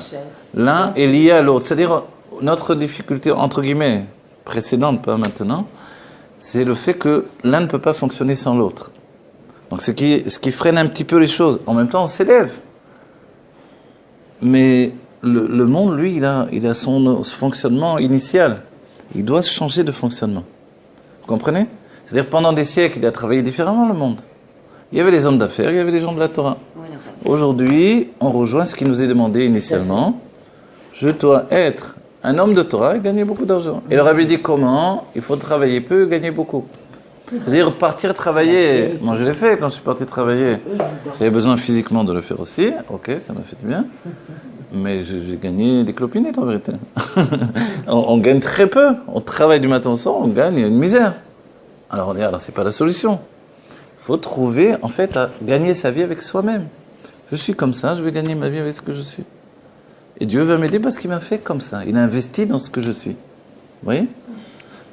L'un est lié à l'autre. C'est-à-dire, notre difficulté, entre guillemets, précédente, pas maintenant, c'est le fait que l'un ne peut pas fonctionner sans l'autre. Donc ce qui freine un petit peu les choses. En même temps, on s'élève. Mais le monde, lui, il a son fonctionnement initial. Il doit changer de fonctionnement. Vous comprenez? C'est-à-dire, pendant des siècles, il a travaillé différemment le monde. Il y avait les hommes d'affaires, il y avait les gens de la Torah. Aujourd'hui, on rejoint ce qui nous est demandé initialement. Je dois être un homme de Torah et gagner beaucoup d'argent. Et le rabbi dit comment? Il faut travailler peu et gagner beaucoup. C'est-à-dire partir travailler. Moi, je l'ai fait quand je suis parti travailler. J'avais besoin physiquement de le faire aussi. Ok, ça m'a fait du bien. Mais j'ai gagné des clopinettes en vérité. on gagne très peu. On travaille du matin au soir, on gagne une misère. Alors c'est pas la solution. Il faut trouver, en fait, à gagner sa vie avec soi-même. Je suis comme ça, je vais gagner ma vie avec ce que je suis. Et Dieu va m'aider parce qu'il m'a fait comme ça. Il a investi dans ce que je suis. Vous voyez?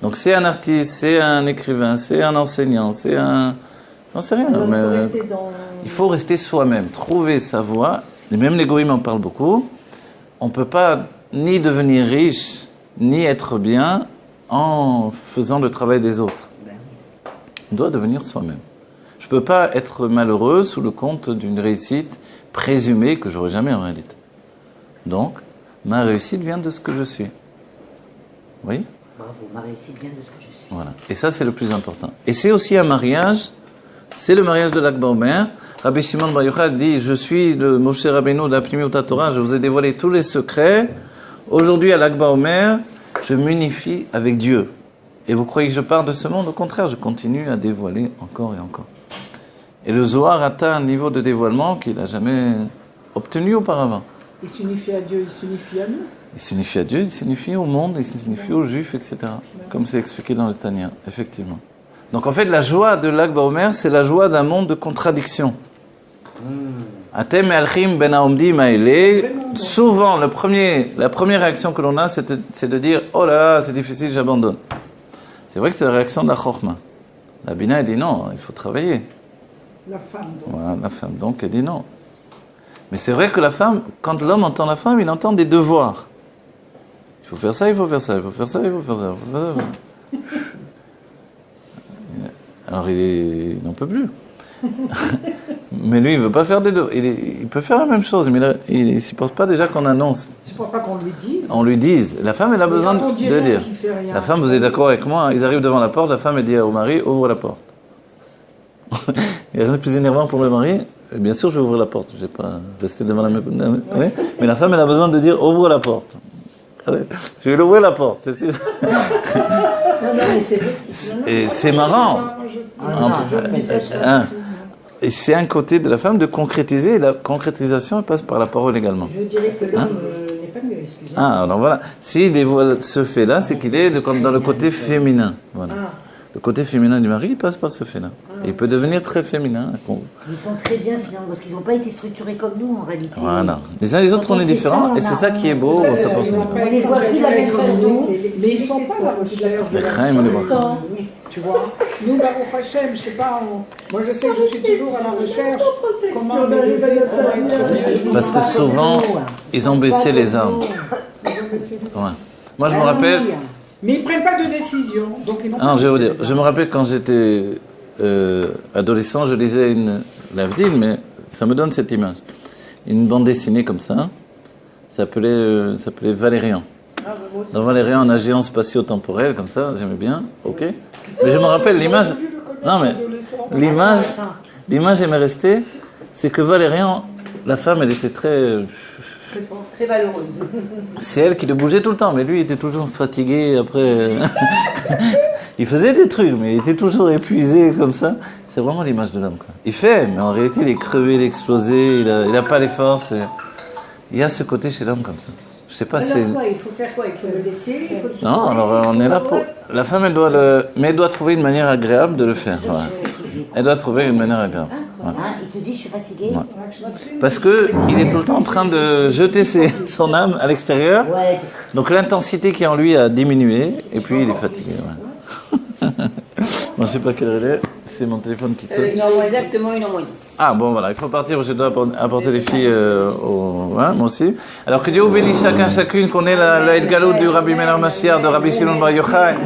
Donc c'est un artiste, c'est un écrivain, c'est un enseignant, c'est un... J'en sais rien. Alors, mais il faut rester soi-même, trouver sa voie. Et même les goïms en parlent beaucoup. On ne peut pas ni devenir riche, ni être bien en faisant le travail des autres. On doit devenir soi-même. Je ne peux pas être malheureux sous le compte d'une réussite présumée que j'aurai jamais en réalité. Donc, ma réussite vient de ce que je suis. Oui? Bravo, ma réussite vient de ce que je suis. Voilà. Et ça, c'est le plus important. Et c'est aussi un mariage, c'est le mariage de l'Akba Omer. Rabbi Shimon Bar Yochai dit, je suis le Moshe Rabbeinu de la Pnimiut HaTorah, je vous ai dévoilé tous les secrets. Aujourd'hui, à l'Akba Omer, je m'unifie avec Dieu. Et vous croyez que je pars de ce monde? Au contraire, je continue à dévoiler encore et encore. Et le Zohar atteint un niveau de dévoilement qu'il n'a jamais obtenu auparavant. Il s'unifie à Dieu, il s'unifie à nous. Il s'unifie à Dieu, il s'unifie au monde, il s'unifie aux Juifs, etc. Comme c'est expliqué dans le Tanya, effectivement. Donc en fait, la joie de l'Akba Omer, c'est la joie d'un monde de contradiction. Atem alchim ben haomdim haele. Souvent, la première réaction que l'on a, c'est de dire, oh là, c'est difficile, j'abandonne. C'est vrai que c'est la réaction de la Chokhmah. La Bina, elle dit non, il faut travailler. La femme, donc. Voilà, la femme, donc, elle dit non. Mais c'est vrai que la femme, quand l'homme entend la femme, il entend des devoirs. Il faut faire ça, il faut faire ça, il faut faire ça, il faut faire ça, il faut faire ça. Alors il n'en peut plus. Mais lui, il ne veut pas faire des devoirs. Il peut faire la même chose, mais il ne supporte pas déjà qu'on annonce. Il ne supporte pas qu'on lui dise. On lui dise. La femme, elle a besoin de dire. La femme, vous êtes d'accord avec moi, ils arrivent devant la porte, la femme, elle dit au mari, ouvre la porte. Il y a rien de plus énervant pour le mari. Bien sûr, je vais ouvrir la porte. Je ne vais pas rester devant la même. Mais la femme, elle a besoin de dire ouvre la porte. Je vais l'ouvrir la porte, c'est sûr. Non, mais c'est vrai ce qu'il Et c'est marrant. Et c'est un côté de la femme de concrétiser. Et la concrétisation, elle passe par la parole également. Je dirais que l'homme n'est pas mieux, excusez-moi. Ah, alors voilà. S'il dévoile ce fait-là, c'est qu'il est dans le côté féminin. Voilà. Le côté féminin du mari, il passe par ce fait-là. Et il peut devenir très féminin. Ils sont très bien finalement, parce qu'ils n'ont pas été structurés comme nous en réalité. Voilà. Les uns et les autres, on est différents, et c'est ça qui est beau. On les voit plus la même façon, mais ils ne sont pas là. Les Chaim, on les voit. Tu vois, nous, Baruch Hashem, je sais pas, moi je sais que je suis toujours à la recherche, comment m'élever, comment être... Parce que souvent, ils ont baissé les armes. Ils ont baissé les armes. Ouais. Moi, je me rappelle... Mais ils ne prennent pas de décision, donc ils n'ont pas... Non, je vais vous dire, je me rappelle quand j'étais adolescent, je lisais une L'Avdil, mais ça me donne cette image. Une bande dessinée comme ça, ça s'appelait Valérian. Dans Valérian, on a géant spatio-temporel, comme ça, j'aimais bien, ok. Mais je me rappelle l'image, non mais, l'image elle m'est restée, c'est que Valérian, la femme, elle était très valeureuse. C'est elle qui le bougeait tout le temps, mais lui, il était toujours fatigué après. Il faisait des trucs, mais il était toujours épuisé comme ça. C'est vraiment l'image de l'homme, quoi. Il fait, mais en réalité, il est crevé, il est explosé, il a pas les forces. Il y a ce côté chez l'homme comme ça. Je sais pas si. Alors quoi, il faut faire quoi? Il faut le laisser, il faut le Non, alors on est là pour. La femme, mais elle doit trouver une manière agréable de le faire. Ouais. Elle doit trouver une manière agréable. Ouais. Il te dit, je suis fatigué. Ouais. Parce que il est tout le temps en train de jeter son âme à l'extérieur. Ouais. Donc l'intensité qui est en lui a diminué, et puis il est fatigué. Ouais. Bon, je sais pas quelle heure il est. C'est mon téléphone qui sonne. Exactement 1h10. Ah bon, voilà, il faut partir, je dois apporter les filles moi aussi. Alors que Dieu vous bénisse chacune, qu'on ait la Edgalout du Rabbi Meir Mashiach, de Rabbi Shimon Bar Yochai,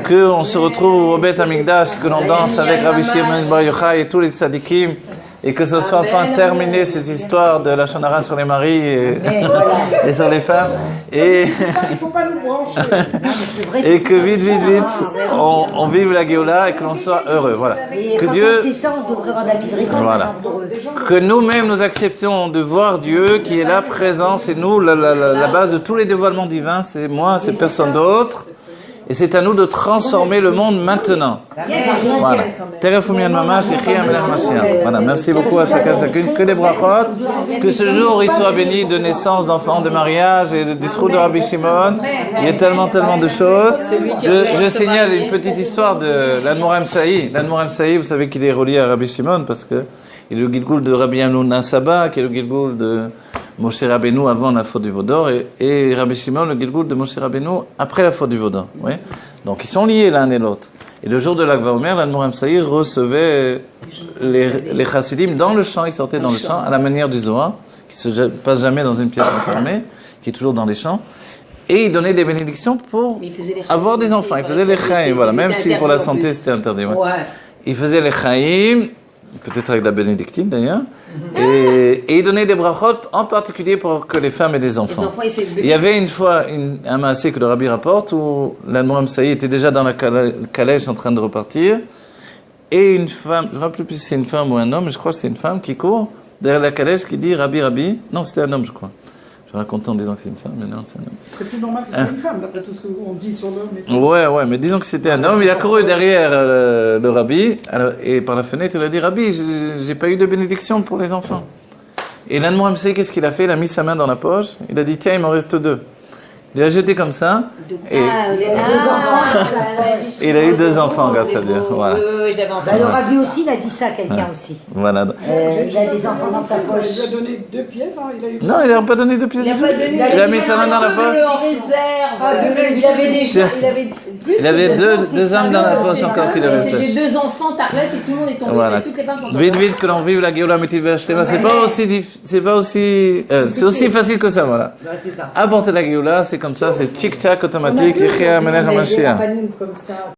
qu'on se retrouve au Beth Amikdash, que l'on danse avec Rabbi Shimon Bar Yochai et tous les tzadikim, et que ce soit enfin terminé cette histoire de la Shonara sur les maris et sur les femmes. Et, Il ne faut pas nous brancher. et que vite, on vive la Géoula et que l'on soit heureux. Voilà. Et Que quand Dieu, on sait ça, on devrait avoir de la miséricorde Voilà. pour eux. que nous-mêmes nous acceptions de voir Dieu qui est là présent, c'est nous, la base de tous les dévoilements divins, c'est moi, c'est personne d'autre. Et c'est à nous de transformer le monde maintenant. Voilà. Voilà. Merci beaucoup à chacun, chacune. Que des brachot. Que ce jour il soit béni de naissance, d'enfants, de mariage et du trou de Rabbi Shimon. Il y a tellement de choses. Je signale une petite histoire de l'Admor Saï. L'Admor Saï, vous savez qu'il est relié à Rabbi Shimon parce que il est le Gilgoul de Rabbi Hanouna Saba, qui est le Gilgoul de Moshe Rabbeinu avant la faute du Vaudor, et Rabbi Shimon, le Gilgoul de Moshe Rabbeinu après la faute du Vaudor. Oui. Donc ils sont liés l'un et l'autre. Et le jour de l'Akba Omer, l'Admor Saïr recevait les chassidim dans le champ, ils sortaient dans le champ, à la manière du Zohar, qui ne se passe jamais dans une pièce enfermée, qui est toujours dans les champs. Et il donnait des bénédictions pour avoir des enfants. Il faisait les chaïm, voilà, même si pour la santé c'était interdit. Ouais. Il faisait les chaïm, peut-être avec la bénédictine d'ailleurs, et il donnait des brachot en particulier pour que les femmes aient des enfants. Il y avait une fois un maasé que le rabbi rapporte où l'Admor Saï était déjà dans la calèche en train de repartir, et une femme, je ne me rappelle plus si c'est une femme ou un homme, mais je crois que c'est une femme qui court derrière la calèche qui dit Rabbi, Rabbi. Non, c'était un homme, je crois. Je raconte en disant que c'est une femme, mais non, c'est un homme. C'est plus normal que c'est une femme, d'après tout ce qu'on dit sur l'homme. Ouais, mais disons que c'était un homme. Il a couru derrière le rabbi, et par la fenêtre, il a dit Rabbi, j'ai pas eu de bénédiction pour les enfants. Et l'Admor Saï, qu'est-ce qu'il a fait? Il a mis sa main dans la poche, il a dit tiens, il m'en reste 2. Il a jeté comme ça, et il a eu 2 enfants grâce à Dieu. Voilà. Le rabbi aussi, il a dit ça à quelqu'un aussi. Voilà. Il a des enfants dans sa poche. Il lui a donné 2 pièces, hein, il a eu... Non, il n'a pas donné 2 pièces. Il a mis sa main dans la poche. En réserve. Il avait déjà, il avait plus. Il avait deux âmes dans la poche encore qu'il avait J'ai 2 enfants, Tarles, et tout le monde est tombé. Voilà. Toutes les femmes sont tombées. Vite, que l'on vive la Géoula Mitiveh Shlema. C'est aussi facile que ça, voilà. Apporter la Géoula, c'est comme ça, c'est tchic-tchac automatique. Yechia Melech HaMashiach. Comme ça.